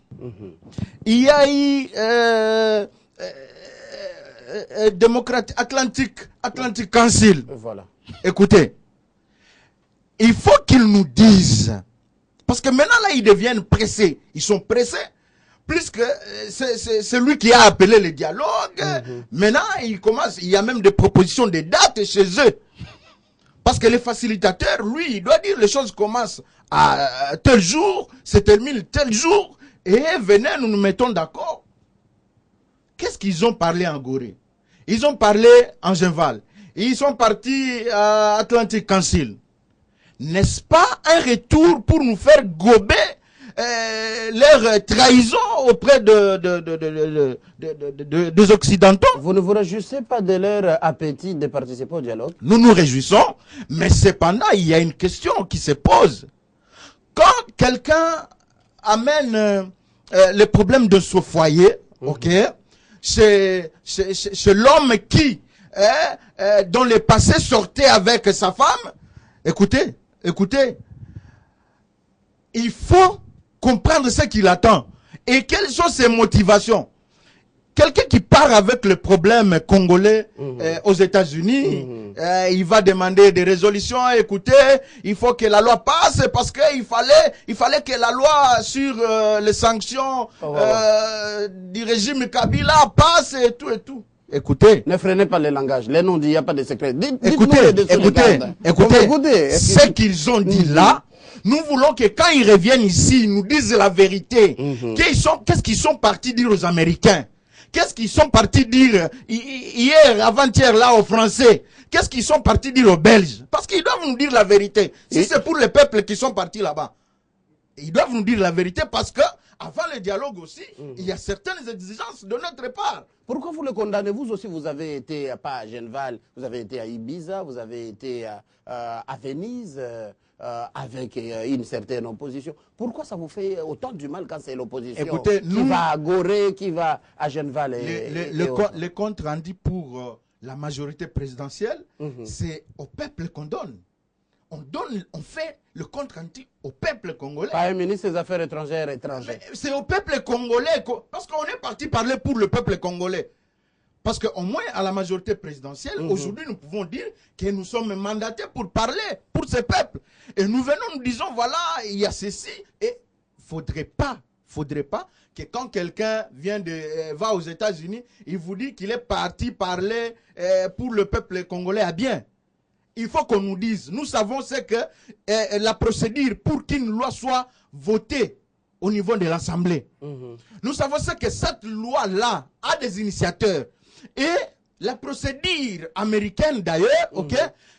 il y a eu démocrate Atlantic Council. Voilà. Écoutez, il faut qu'ils nous disent, parce que maintenant là ils deviennent pressés, ils sont pressés, puisque c'est celui qui a appelé le dialogue. Maintenant il y a même des propositions de dates chez eux, parce que le facilitateur, lui, il doit dire les choses commencent à tel jour, se terminent tel jour, et venez, nous nous mettons d'accord. Qu'est-ce qu'ils ont parlé en Gorée? Ils ont parlé en Genval. Ils sont partis à Atlantic Council. N'est-ce pas un retour pour nous faire gober leur trahison auprès des Occidentaux? Vous ne vous réjouissez pas de leur appétit de participer au dialogue? Nous nous réjouissons, mais cependant, il y a une question qui se pose. Quand quelqu'un amène les problèmes de ce foyer, ok, c'est l'homme qui, dans le passé, sortait avec sa femme. Écoutez, il faut comprendre ce qu'il attend et quelles sont ses motivations. Quelqu'un qui part avec le problème congolais aux États-Unis, il va demander des résolutions. Écoutez, il faut que la loi passe parce qu'il fallait que la loi sur les sanctions du régime Kabila passe et tout. Écoutez. Ne freinez pas le langage. Les noms, il n'y a pas de secret. Écoutez, ce qu'ils ont dit là, nous voulons que quand ils reviennent ici, ils nous disent la vérité. Qu'est-ce qu'ils sont partis dire aux Américains? Qu'est-ce qu'ils sont partis dire hier, avant-hier, là, aux Français? Qu'est-ce qu'ils sont partis dire aux Belges? Parce qu'ils doivent nous dire la vérité. Si c'est pour les peuples qui sont partis là-bas, ils doivent nous dire la vérité parce que, avant le dialogue aussi, il y a certaines exigences de notre part. Pourquoi vous le condamnez? Vous aussi, vous avez été pas à Genval, vous avez été à Ibiza, vous avez été à Venise avec une certaine opposition. Pourquoi ça vous fait autant du mal quand c'est l'opposition qui va à Gorée, qui va à Genval le compte rendu pour la majorité présidentielle, c'est au peuple qu'on donne. On fait le compte rendu au peuple congolais. Pas un ministre des Affaires étrangères. C'est au peuple congolais, parce qu'on est parti parler pour le peuple congolais. Parce qu'au moins, à la majorité présidentielle, aujourd'hui, nous pouvons dire que nous sommes mandatés pour parler pour ce peuple. Et nous venons, nous disons, voilà, il y a ceci. Et faudrait pas que quand quelqu'un va aux États-Unis, il vous dit qu'il est parti parler pour le peuple congolais à bien. Il faut qu'on nous dise, nous savons ce que la procédure pour qu'une loi soit votée au niveau de l'Assemblée. Nous savons ce que cette loi-là a des initiateurs. Et la procédure américaine d'ailleurs,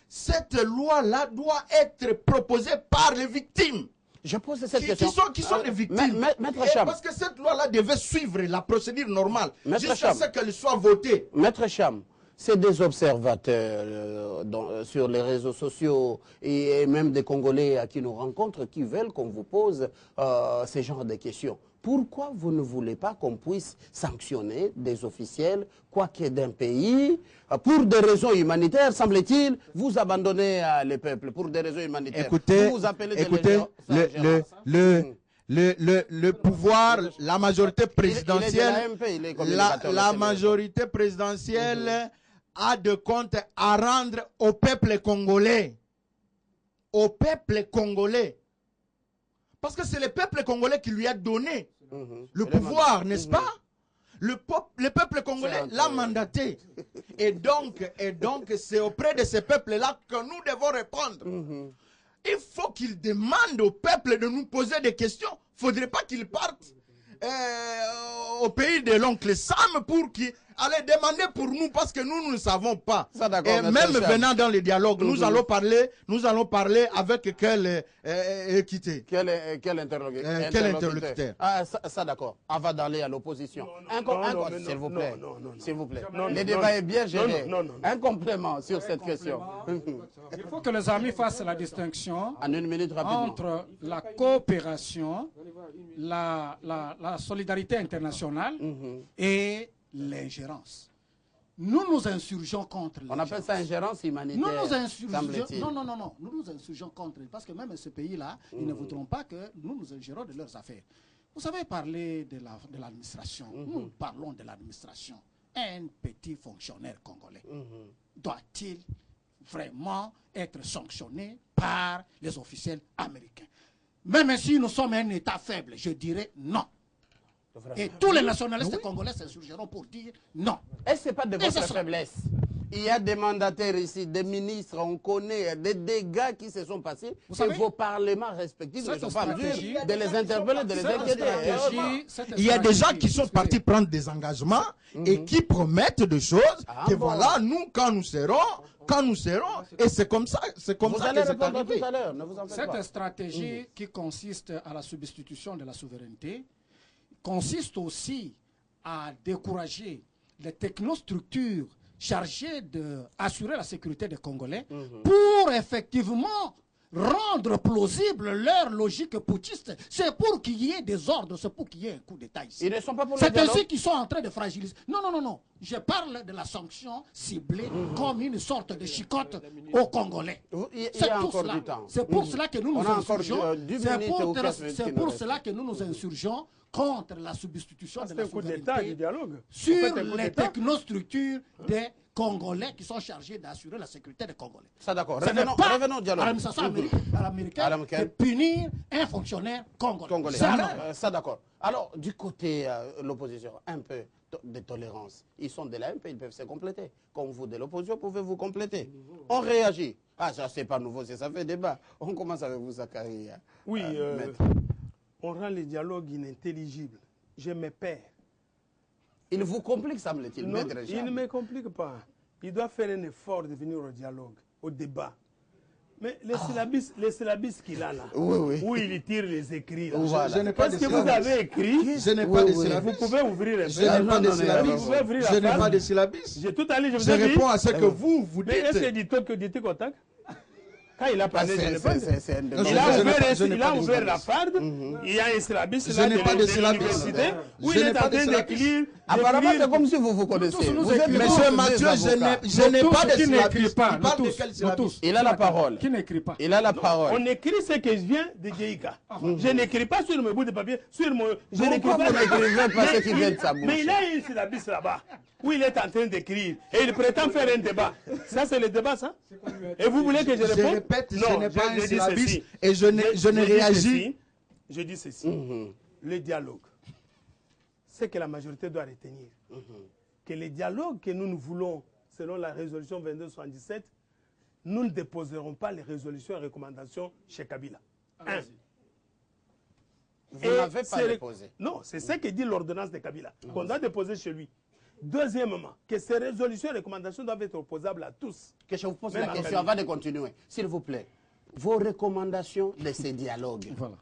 cette loi-là doit être proposée par les victimes. Je pose cette question. Qui sont les victimes. Maître Cham. Parce que cette loi-là devait suivre la procédure normale jusqu'à Cham. ce qu'elle soit votée. Maître Cham, c'est des observateurs sur les réseaux sociaux et même des Congolais à qui nous rencontrent qui veulent qu'on vous pose ces genres de questions. Pourquoi vous ne voulez pas qu'on puisse sanctionner des officiels, quoi qu'il y ait d'un pays, pour des raisons humanitaires, semble-t-il, vous abandonnez les peuples pour des raisons humanitaires. Écoutez, vous appelez le pouvoir, la majorité présidentielle, la majorité présidentielle a de comptes à rendre au peuple congolais. Au peuple congolais. Parce que c'est le peuple congolais qui lui a donné le pouvoir, n'est-ce pas? Le peuple congolais l'a mandaté. Et donc c'est auprès de ce peuple-là que nous devons répondre. Il faut qu'il demande au peuple de nous poser des questions. Il ne faudrait pas qu'il parte au pays de l'oncle Sam pour qu'il allait demander pour nous parce que nous ne savons pas. Ça, et même venant dans les dialogues, nous allons parler avec quelle équité. Quel interlocuteur. Ah, ça d'accord. Avant d'aller à l'opposition. S'il vous plaît. S'il vous plaît. Le débat est bien géré. Un complément sur cette question. Il faut que les amis fassent la distinction en une minute rapidement entre la coopération, la solidarité internationale et l'ingérence. Nous nous insurgeons contre l'ingérence. On appelle ça ingérence humanitaire. Nous nous insurgeons. Non. Nous nous insurgeons contre. Parce que même ce pays-là, ils ne voudront pas que nous nous ingérons de leurs affaires. Vous savez parler de l'administration. Nous parlons de l'administration. Un petit fonctionnaire congolais doit-il vraiment être sanctionné par les officiels américains? Même si nous sommes un État faible, je dirais non. Et tous les nationalistes congolais s'insurgeront pour dire non. Et ce n'est pas de votre faiblesse. Il y a des mandataires ici, des ministres, on connaît des dégâts qui se sont passés. Et vos parlements respectifs ne sont pas en mesure de les interpeller, de les inquiéter. Il y a des gens qui sont partis prendre des engagements et qui promettent des choses que voilà, nous, quand nous serons, et c'est comme ça que c'est arrivé. Cette stratégie qui consiste à la substitution de la souveraineté consiste aussi à décourager les technostructures chargées d'assurer la sécurité des Congolais pour effectivement rendre plausible leur logique putschiste. C'est pour qu'il y ait des ordres, c'est pour qu'il y ait un coup d'État ici. Ils ne sont pas pour c'est ainsi qu'ils sont en train de fragiliser. Non. Je parle de la sanction ciblée comme une sorte de chicotte aux Congolais. C'est pour cela que nous nous insurgeons. C'est pour cela que nous nous insurgeons contre la substitution de la souveraineté sur les technostructures des Congolais qui sont chargés d'assurer la sécurité des Congolais. Ça d'accord. Revenons au dialogue. À l'administration américaine de punir un fonctionnaire congolais. Ça d'accord. Alors, du côté de l'opposition, un peu de tolérance. Ils sont de l'AMP, ils peuvent se compléter. Comme vous, de l'opposition, pouvez vous compléter. On réagit. Ah, ça, c'est pas nouveau, ça fait débat. On commence avec vous, Zachary. Oui, on rend les dialogues inintelligibles. Je me perds. Il vous complique, semble-t-il, non, il ne me complique pas. Il doit faire un effort de venir au dialogue, au débat. Mais les syllabistes qu'il a là, où il tire les écrits, là. Je n'ai pas de syllabistes. Vous avez écrit, je n'ai pas de syllabistes. Vous pouvez ouvrir un peu. Je n'ai pas de syllabistes. Je n'ai pas de syllabistes. Tout à l'heure, je vous ai dit. Je réponds à ce que vous dites. Mais est-ce que dit contact? Quand il a parlé, il a ouvert la farde, il y a un syllabiste là de l'université où il est en train d'écrire. Apparemment, c'est comme si vous vous connaissez. Monsieur Mathieu, je n'ai pas de syllabiste. Il parle de quel syllabiste? Il a la parole. Qui n'écrit pas? Il a la parole. On écrit ce que je viens de Djeïka. Je n'écris pas sur mon bout de papier. Je n'écris pas ce qui vient de sa bouche. Mais il a un syllabiste là-bas. où il est en train d'écrire et il prétend faire un débat. Ça, c'est le débat, ça? Et vous voulez que je réponde? Je répète, non, je n'ai pas un dis syllabus ceci. et je n'ai réagi. Je dis ceci. Le dialogue. C'est que la majorité doit retenir. Que le dialogue que nous voulons, selon la résolution 2277, nous ne déposerons pas les résolutions et recommandations chez Kabila. Un. Vous n'avez pas déposé. Non, c'est ce que dit l'ordonnance de Kabila, qu'on doit déposer chez lui. Deuxièmement, que ces résolutions et recommandations doivent être opposables à tous. Que je vous pose Même la en question Kabila. avant de continuer. S'il vous plaît, vos recommandations de ces dialogues, Voilà.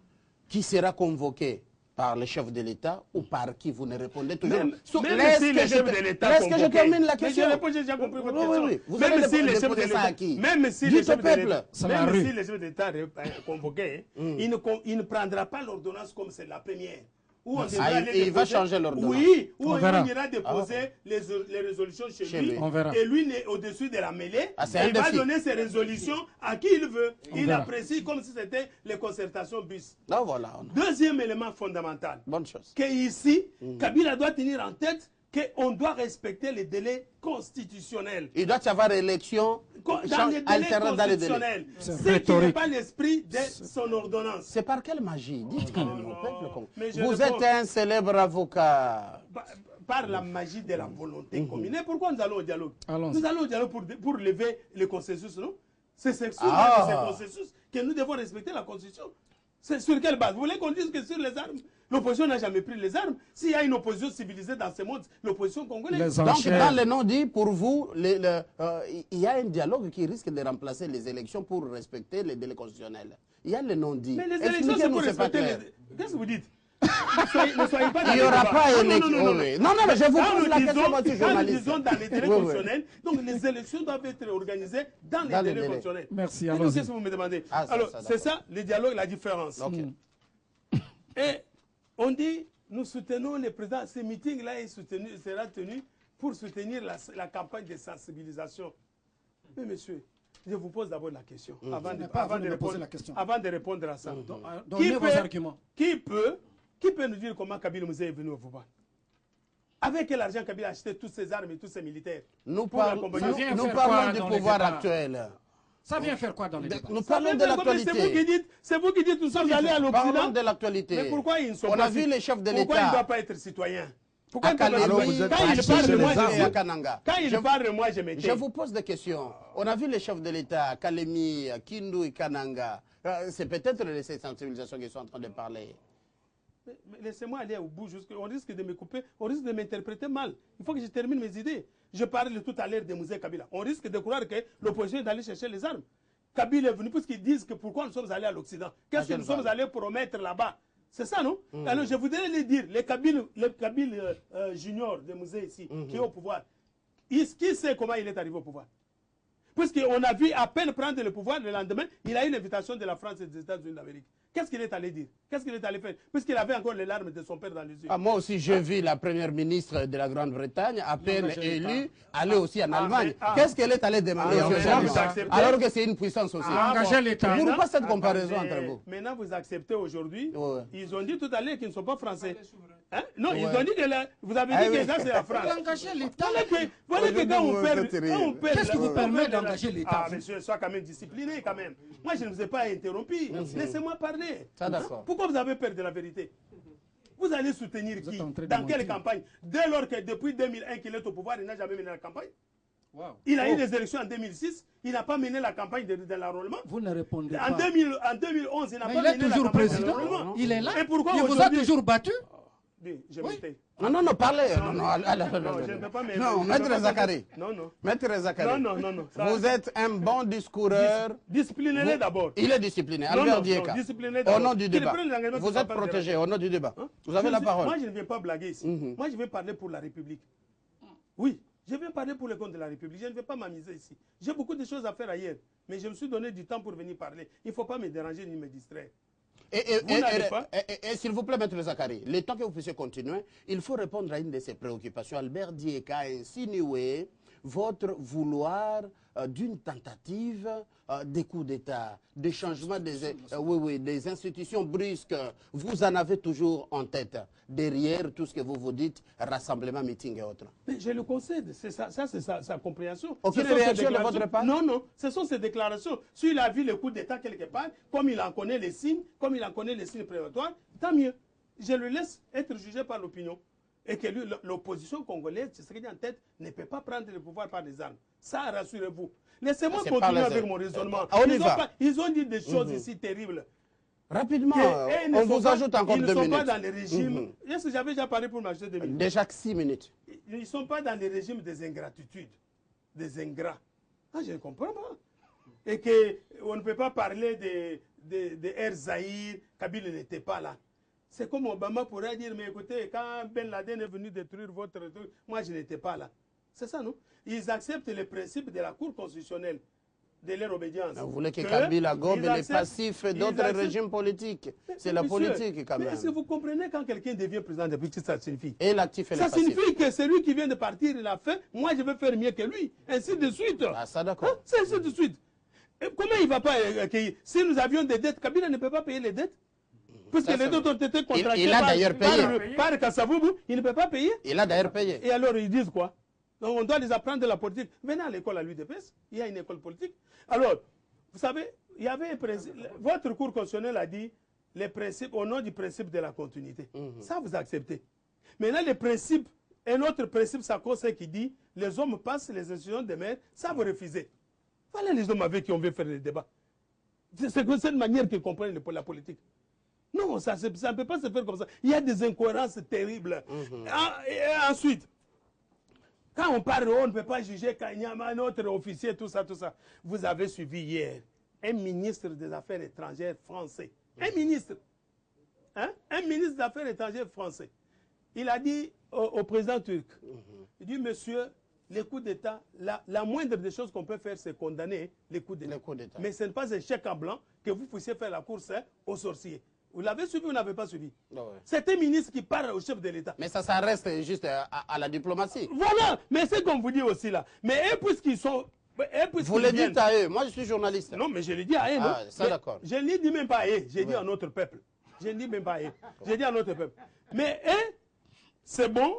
qui sera convoqué par le chef de l'État ou par qui vous ne répondez toujours. Même Laisse si que le je chef te- de l'État laisse que je convoqué. termine la Mais question. je réponds, j'ai déjà compris votre Oui, question. oui. Vous Même allez si le chef de déposer ça à l'État, qui? même si Dites le chef au de peuple. l'État, C'est la même rue. si le chef d'État est convoqué, il ne prendra pas l'ordonnance comme c'est la première. Où on devra aller il va déposer- changer l'ordonnance. Oui, où On on verra. ira déposer les résolutions chez Chez lui. lui. On verra. Et lui, il est au-dessus de la mêlée. Ah, c'est Et un il va défi. donner ses résolutions à qui il veut. Il verra. apprécie comme si c'était les concertations bis. Non, voilà. Deuxième élément fondamental. Bonne chose. Que ici, Kabila doit tenir en tête qu'on doit respecter les délais constitutionnels. Il doit y avoir élection Dans les délais alternée dans les délais. constitutionnels. C'est Ce qui n'est rhétorique. pas l'esprit de son ordonnance. C'est par quelle magie? Dites quand même au non. peuple. Mais je Vous réponds. êtes un célèbre avocat. Par la magie de la volonté commune. Et pourquoi nous allons au dialogue? Allons-y. Nous allons au dialogue pour lever le consensus, non? C'est sur Ah. ce consensus que nous devons respecter la Constitution. C'est sur quelle base? Vous voulez qu'on dise que sur les armes, l'opposition n'a jamais pris les armes? S'il y a une opposition civilisée dans ce monde, l'opposition congolaise. Les Donc, enchères. dans le non-dit, pour vous, il y a un dialogue qui risque de remplacer les élections pour respecter les délais constitutionnels. Il y a le non-dit. Mais les élections, c'est pour respecter les... Qu'est-ce que vous dites? Ne soyez pas dans Il n'y les aura débats. pas Non, élection. non, non, non. Oui. Non, mais je vous Quand pose nous la disons- question, moi, je suis quand nous journaliste. disons dans les délais Oui, oui. constitutionnels, donc les élections doivent être organisées dans les Dans les délais délais. constitutionnels. Merci, Et donc, allons-y. qu'est-ce que vous me demandez? Ah, ça, Alors, ça, c'est d'accord. ça, le dialogue, la différence. Ok. Et on dit, nous soutenons le président. Ce meeting-là sera tenu pour soutenir la campagne de sensibilisation. Mais monsieur, je vous pose d'abord la question. Avant, n'est pas à vous de me répondre, poser la question. avant de répondre à ça. Donnez vos arguments. Qui peut nous dire comment Kabila Moussa est venu au pouvoir? Avec quel argent Kabila a acheté toutes ces armes et tous ces militaires? Nous Pour l'accompagner. Ça vient nous faire parlons quoi du dans les pouvoir débats? actuel. Ça vient faire quoi dans les débats? Nous Ça parlons veut de dire que l'actualité. c'est vous qui dites nous sommes allés à Parlons l'Occident. de l'actualité. Mais pourquoi ils ne sont On pas a vu les chefs de Pourquoi il ne doit l'État pas être citoyen? Pourquoi à il ne doit pas être Kalemi, citoyen? êtes Quand il achetés parle, chez moi les je armes. et à suis. Kananga. Quand il parle, moi je Je m'étais. vous pose des questions. On a vu les chefs de l'État à Kalemi, à Kindu et Kananga. C'est peut-être de ces sensibilisations qu'ils sont en train de parler. Mais laissez-moi aller au bout, on risque de me couper, on risque de m'interpréter mal. Il faut que je termine mes idées. Je parlais tout à l'heure de Moussé Kabila. On risque de croire que l'opposition est allée chercher les armes. Kabila est venu puisqu'ils disent que pourquoi nous sommes allés à l'Occident. Qu'est-ce que nous sommes allés promettre là-bas? C'est ça, non? Alors je voudrais les dire, les Kabila junior de Moussé ici, qui est au pouvoir, qui sait comment il est arrivé au pouvoir? Puisqu'on a vu à peine prendre le pouvoir, le lendemain, il a eu l'invitation de la France et des États-Unis d'Amérique. Qu'est-ce qu'il est allé dire? Qu'est-ce qu'il est allé faire? Puisqu'il avait encore les larmes de son père dans les yeux. Ah, moi aussi, j'ai vu la première ministre de la Grande-Bretagne, à peine mais je l'ai élue, aller aussi en Allemagne. mais- Qu'est-ce qu'elle est allée demander Ah, aux mais gens, vous acceptez? alors que c'est une puissance aussi. Engager l'État. Pourquoi cette Attendez, comparaison entre vous? Maintenant, vous acceptez aujourd'hui. Ouais. Ils ont dit tout à l'heure qu'ils ne sont pas français. Hein? Non, ils Ouais. ont dit que vous avez dit Ah que oui. ça, c'est la France. Engager l'État. Voilà que quand on perd. Qu'est-ce qui vous permet d'engager l'État? Ah, monsieur, sois quand même discipliné, quand même. Moi, je ne vous ai pas interrompu. Laissez-moi parler. Ça, d'accord. Pourquoi vous avez peur de la vérité? Vous allez soutenir Vous qui? êtes en train de Dans quelle mentir. campagne? Dès lors que depuis 2001 qu'il est au pouvoir, il n'a jamais mené la campagne. Wow. Il a eu les élections en 2006, il n'a pas mené la campagne de l'enrôlement. Vous ne répondez En pas. 2011, il n'a Mais pas il est mené la toujours campagne de président. l'enrôlement. Il est là. Et pourquoi Il vous a aujourd'hui- toujours battu. Je Oui. m'étais. Non, parlez. Non, Non, je ne peux pas me- Non, je Maître peux pas- Zakari. Non. Maître Zakari. Non. Ça- Vous êtes un bon discoureur. Disciplinez-les d'abord. Il est discipliné. Non, Albert non, Dieka. disciplinez Au d'abord. nom du Qu'il débat. prenne l'engagement Vous de êtes pas protégé au nom du débat. Hein? Vous avez la parole. Moi, je ne viens pas blaguer ici. Moi, je vais parler pour la République. Oui, je viens parler pour le compte de la République. Je ne vais pas m'amuser ici. J'ai beaucoup de choses à faire ailleurs. Mais je me suis donné du temps pour venir parler. Il ne faut pas me déranger ni me distraire. Vous n'allez pas. Et s'il vous plaît, Maître Zakari, le temps que vous puissiez continuer, il faut répondre à une de ses préoccupations. Albert Dieka a insinué votre vouloir d'une tentative des coups d'État, des changements des institutions brusques. Vous en avez toujours en tête, derrière tout ce que vous vous dites, rassemblement, meeting et autres. Mais je le concède, c'est sa compréhension. Aucune réaction de votre part? Non, non, ce sont ses déclarations. S'il a vu le coup d'État quelque part, comme il en connaît les signes, comme il en connaît les signes préparatoires, tant mieux. Je le laisse être jugé par l'opinion. Et que l'opposition congolaise, c'est ce qu'il a en tête, ne peut pas prendre le pouvoir par des armes. Ça, rassurez-vous. Laissez-moi continuer avec mon raisonnement. Ils ont dit des choses ici terribles. Rapidement, on vous ajoute encore 2 minutes. Ils ne sont pas dans les régimes. Est-ce que j'avais déjà parlé pour m'ajouter 2 minutes? Déjà 6 minutes. Ils ne sont pas dans les régimes des ingratitudes, des ingrats. Ah, je ne comprends pas. Et qu'on ne peut pas parler de Air Zahir, Kabila n'était pas là. C'est comme Obama pourrait dire, mais écoutez, quand Ben Laden est venu détruire votre truc, moi je n'étais pas là. C'est ça, non? Ils acceptent les principes de la Cour constitutionnelle, de leur obédience. Vous voulez que Kabila gobe les passifs d'autres régimes politiques. C'est la politique quand même. Mais est-ce que vous comprenez quand quelqu'un devient président de la République, ça signifie? Et l'actif et le ça passif. signifie que celui qui vient de partir, il a fait, moi je vais faire mieux que lui. Ainsi de suite. Ah, ça d'accord. C'est ainsi de suite. Et comment il ne va pas accueillir? Si nous avions des dettes, Kabila ne peut pas payer les dettes. Puisque les dettes ont été contractées par Kassavoubou, il ne peut pas payer. Il a d'ailleurs payé. Et alors ils disent quoi? Donc on doit les apprendre de la politique. Venez à l'école à l'UDPS, il y a une école politique. Alors, vous savez, il y avait un principe. Votre cour constitutionnelle a dit les principes au nom du principe de la continuité. Ça, vous acceptez. Maintenant, les principes, un autre principe, ça conseille qui dit les hommes passent, les institutions demeurent, ça vous refusez. Voilà les hommes avec qui on veut faire le débat. C'est de cette manière qu'ils comprennent la politique. Non, ça ne peut pas se faire comme ça. Il y a des incohérences terribles. Et ensuite, quand on parle, on ne peut pas juger Kanyama, notre officier, tout ça, tout ça. Vous avez suivi hier un ministre des Affaires étrangères français. Un ministre. Hein? Un ministre des Affaires étrangères français. Il a dit au président turc, il dit, monsieur, les coups d'État, la moindre des choses qu'on peut faire, c'est condamner les coups d'État. Mais ce n'est pas un chèque en blanc que vous puissiez faire la course aux sorciers. Vous l'avez suivi ou vous n'avez pas suivi? Ouais. C'est un ministre qui parle au chef de l'État. Mais ça reste juste à la diplomatie. Voilà, mais c'est comme vous dites aussi là. Mais eux, puisqu'ils sont... Vous le dites à eux, moi je suis journaliste. Non, mais je le dis à eux, non? Ça d'accord. Je ne dis même pas à eux, j'ai dit à notre peuple. Je ne dis même pas à eux, j'ai dit à notre peuple. Mais eux, c'est bon,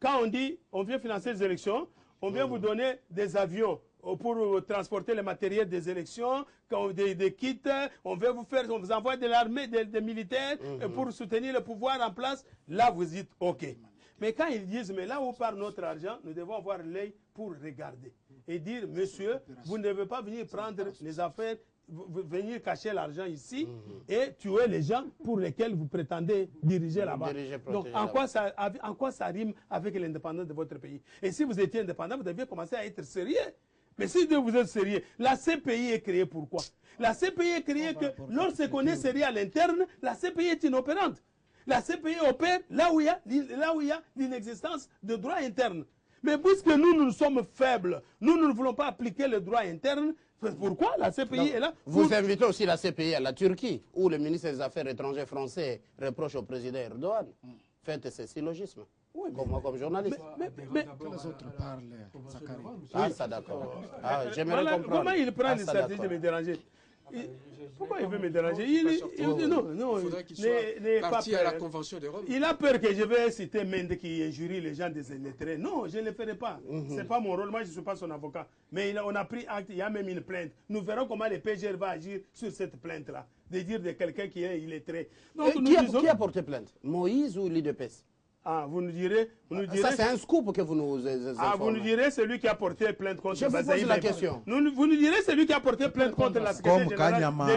quand on dit, on vient financer les élections, on vient vous donner des avions pour transporter le matériel des élections, des kits, on vous envoie de l'armée, des militaires pour soutenir le pouvoir en place. Là, vous dites OK. Mais quand ils disent, mais là où part notre argent, nous devons avoir l'œil pour regarder. Et dire, monsieur, vous ne devez pas venir prendre les affaires, venir cacher l'argent ici et tuer les gens pour lesquels vous prétendez diriger là-bas. Donc, en quoi ça rime avec l'indépendance de votre pays? Et si vous étiez indépendant, vous deviez commencer à être sérieux. Mais si vous êtes sérieux, la CPI est créée pourquoi? La CPI est créée que lorsqu'on est sérieux à l'interne, la CPI est inopérante. La CPI opère là où il y a l'inexistence de droit interne. Mais puisque nous sommes faibles, nous ne voulons pas appliquer le droit interne, pourquoi la CPI est là? Vous invitez aussi la CPI à la Turquie, où le ministre des Affaires étrangères français reproche au président Erdogan. Faites ce syllogisme. Oui, comme journaliste. Mais les autres parlent, Zakari. Ah, ça d'accord. Ah, j'aimerais comprendre. Comment il prend les stratégies de me déranger? Pourquoi il veut me déranger? Il dit non, il faudrait qu'il soit parti à la Convention de Rome. Il a peur que je vais citer Mende qui injurie les gens des illettrés. Non, je ne le ferai pas. Ce n'est pas mon rôle. Moi, je ne suis pas son avocat. Mais on a pris acte, il y a même une plainte. Nous verrons comment le PGR va agir sur cette plainte-là. De dire de quelqu'un qui est illettré. Donc, qui a porté plainte? Moïse ou l'IDPS? Ah, vous nous direz... Ça, c'est un scoop que vous nous informez. Ah, vous nous direz celui qui a porté plainte contre Je vous pose la question. Vous nous direz celui qui a porté plainte contre la secrétaire générale de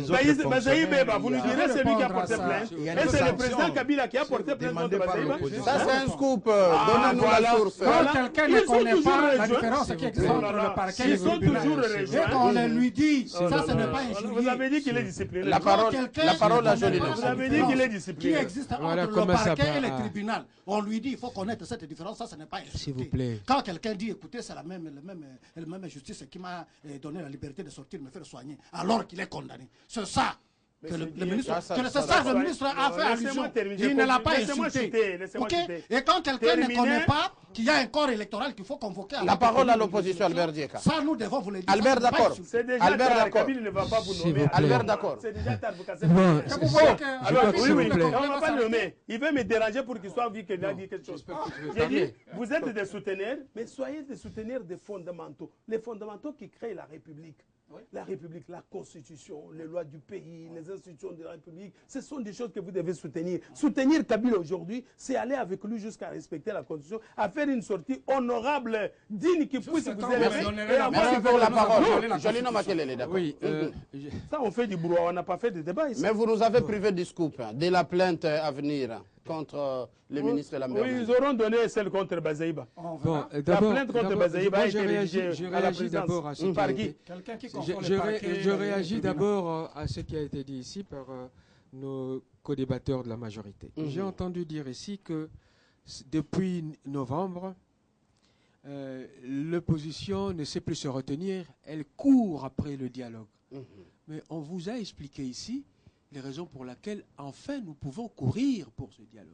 l'UMC. Bazaï Beba, vous nous direz celui qui a porté plainte. Et c'est le président Kabila qui a porté plainte contre Bazaï Beba. Ça, c'est un scoop. Donnez-nous la source. Quand quelqu'un ne connaît pas la différence qui existe entre le parquet et le tribunal, et qu'on lui dit, ça, ce n'est pas injurieux. Vous avez dit qu'il est discipliné. La parole à Jolino. Vous avez dit qu'il est discipliné. Qui existe entre le parquet et le tribunal. On lui dit, il faut connaître cette différence, ça, ce n'est pas insulté. S'il vous plaît. Quand quelqu'un dit, écoutez, c'est la même justice qui m'a donné la liberté de sortir, me faire soigner, alors qu'il est condamné. C'est ça. que le ministre, ça, que le ça, sage ça, ministre a fait allusion. terminer. Il ne l'a pas Laissez-moi insulté. citer, laissez-moi Ok. citer. Et quand quelqu'un ne Terminer. connaît pas qu'il y a un corps électoral qu'il faut convoquer. La parole à l'opposition, Albert Dieka. Ça, nous devons vous le dire. Albert, Ça, ne peut pas d'accord. insulter. C'est déjà Albert, tard, d'accord. Kabila ne va pas vous S'il nommer. vous plaît. Albert, d'accord. C'est déjà tard, vous cassez Bon, le Que problème. vous voyez que- Alors, peux, oui, s'il oui, vous plaît. on ne va pas le nommer. Il veut me déranger pour qu'il soit vu qu'il a dit quelque chose. J'ai dit, vous êtes des souteneurs, mais soyez des souteneurs des fondamentaux. Les fondamentaux qui créent la République. La République, la Constitution, les lois du pays, les institutions de la République, ce sont des choses que vous devez soutenir. Soutenir Kabila aujourd'hui, c'est aller avec lui jusqu'à respecter la Constitution, à faire une sortie honorable, digne, qui puisse vous élever. Et avoir Merci une pour la parole. Non, Jolino Makelele, est d'accord. Oui, ça, on fait du brouhaha, on n'a pas fait de débat ici. Mais vous nous avez privé du scoop, de la plainte à venir contre les ministres et la Oui, mairie. ils auront donné celle contre Bazaïba. On bon, verra. d'abord, plainte contre d'abord, Bazaïba moi, a je été réagis, rédigée je à la réagis présidence. d'abord à ce qui Par a qui été... Quelqu'un qui Je, confond je le ré- parquet je et réagis les d'abord à ce qui a été dit ici par nos co-débatteurs de la majorité. J'ai entendu dire ici que depuis novembre, l'opposition ne sait plus se retenir, elle court après le dialogue. Mais on vous a expliqué ici les raisons pour lesquelles enfin nous pouvons courir pour ce dialogue.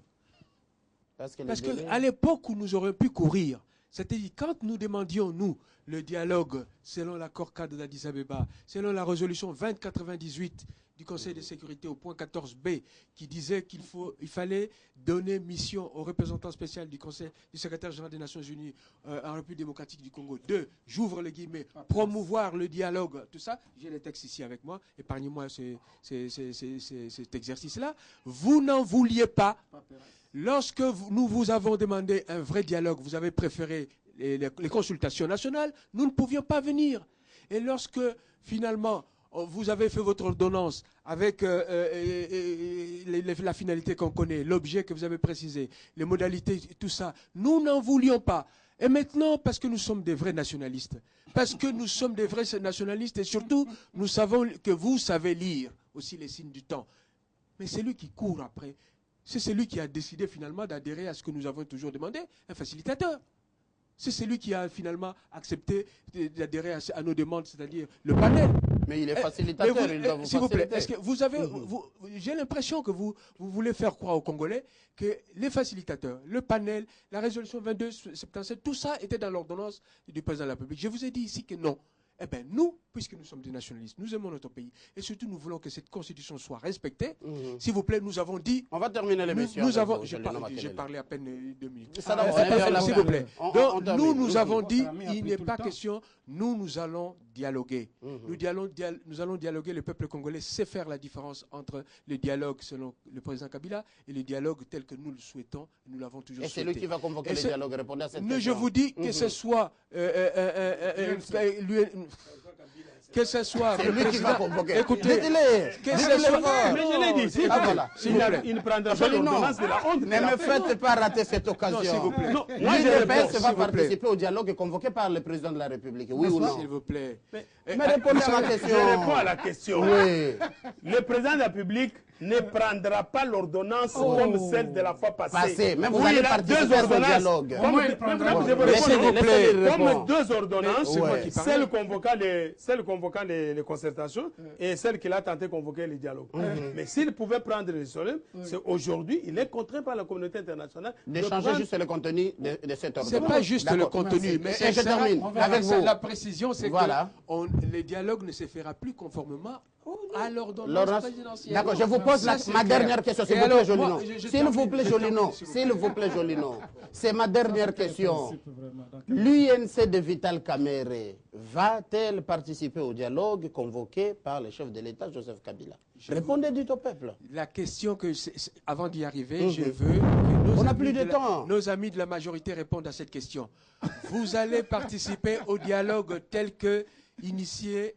Parce qu'à l'époque où nous aurions pu courir, c'est-à-dire quand nous demandions, nous, le dialogue selon l'accord cadre d'Addis Abeba, selon la résolution 2098 du Conseil de sécurité au point 14b, qui disait qu'il fallait donner mission au représentant spécial du Conseil du secrétaire général des Nations Unies en République démocratique du Congo, j'ouvre les guillemets, promouvoir le dialogue, tout ça, j'ai les textes ici avec moi, épargnez-moi cet exercice-là, vous n'en vouliez pas. Lorsque nous vous avons demandé un vrai dialogue, vous avez préféré les consultations nationales, nous ne pouvions pas venir. Et lorsque, finalement, vous avez fait votre ordonnance avec la finalité qu'on connaît, l'objet que vous avez précisé, les modalités, tout ça, nous n'en voulions pas. Et maintenant, parce que nous sommes des vrais nationalistes, et surtout, nous savons que vous savez lire aussi les signes du temps. Mais c'est lui qui court après. C'est celui qui a décidé finalement d'adhérer à ce que nous avons toujours demandé, un facilitateur. C'est celui qui a finalement accepté d'adhérer à nos demandes, c'est-à-dire le panel. Mais il est facilitateur, il doit vous s'il vous plaît, faciliter. est-ce que vous avez, j'ai l'impression que vous voulez faire croire aux Congolais que les facilitateurs, le panel, la résolution 2277, tout ça était dans l'ordonnance du président de la République. Je vous ai dit ici que non. Eh bien, nous, puisque nous sommes des nationalistes, nous aimons notre pays, et surtout nous voulons que cette constitution soit respectée. S'il vous plaît, nous avons dit... On va terminer l'émission. J'ai parlé à peine 2 minutes. S'il vous plaît. Donc, nous avons dit, termine, il n'est tout pas le temps. question, nous allons dialoguer. Nous allons dialoguer, le peuple congolais sait faire la différence entre le dialogue selon le président Kabila et le dialogue tel que nous le souhaitons, nous l'avons toujours Et c'est souhaité. lui qui va convoquer le dialogue, répondre à cette Mais question. je vous dis que ce soit que ce soit C'est le lui qui va président. convoquer. Écoutez, Dites-le. que ce Dites-le soit. fort. Mais je l'ai dit, s'il Ah, vous plaît. voilà. S'il vous plaît. Il ne prendra pas Jolino, l'ordonnance de la honte. ne me faites pas rater cette occasion. Non, s'il vous plaît. Non, moi, je L'UDPS réponds, va s'il vous plaît. participer au dialogue convoqué par le président de la République. Oui ou non? S'il vous plaît. Mais répondez à ma question. Je réponds à la question. Oui. Le président de la République ne prendra pas l'ordonnance comme celle de la fois passée. Mais vous Oui, allez il a participer deux à ce ordonnances. dialogue. Comme, Moi, il prendra je pas. veux Laissez-le, répondre. laissez-le Comme répondre. deux ordonnances, C'est moi qui celle convoquant les concertations et celle qu'il a tenté de convoquer les dialogues. Mais s'il pouvait prendre les soleils, c'est aujourd'hui, il est contraint par la communauté internationale D'échanger juste le contenu de cette ordonnance. C'est pas juste le D'accord. contenu, mais Et je termine avec vous. la précision, c'est Voilà. que le dialogue ne se fera plus conformément à l'ordonnance L'ordonnance- présidentielle. D'accord, je vous pose Ça, c'est ma clair. dernière question, s'il Et vous plaît, alors, Jolino. moi, je S'il vous termine, plaît, je Jolino. termine, S'il vous plaît, Jolino. C'est ma dernière question. L'UNC de Vital Kamerhe va-t-elle participer au dialogue convoqué par le chef de l'État, Joseph Kabila? Répondez dites au peuple. La question que, avant d'y arriver, je veux que On n'a plus de temps. nos amis de la majorité répondent à cette question. Vous allez participer au dialogue tel que initié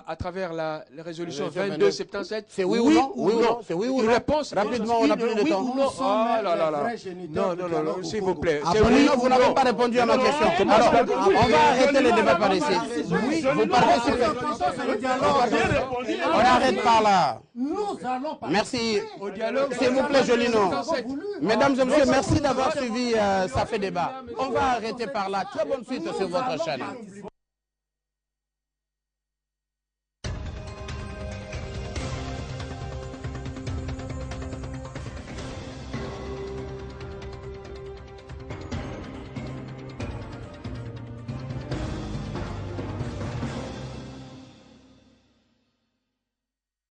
à travers la résolution 2277. C'est oui ou non? Oui ou non? C'est oui ou Une non? réponse Rapidement, on n'a plus de oui temps. ou non? sommes Oh là là les là. vrais géniteurs Non, du non, dialogue non, au s'il Congo. vous plaît. Ah, C'est Jolino, oui vous ou n'avez non? pas répondu à ma Non, question. non, Alors, non, non, on va arrêter le débat par ici. Oui, Vous parlez sur On arrête par là. Nous allons pas. Merci. Au dialogue. S'il vous plaît, Jolino. voulu. Mesdames et messieurs, merci d'avoir suivi Ça fait débat. On va arrêter par là. Très bonne suite sur votre chaîne.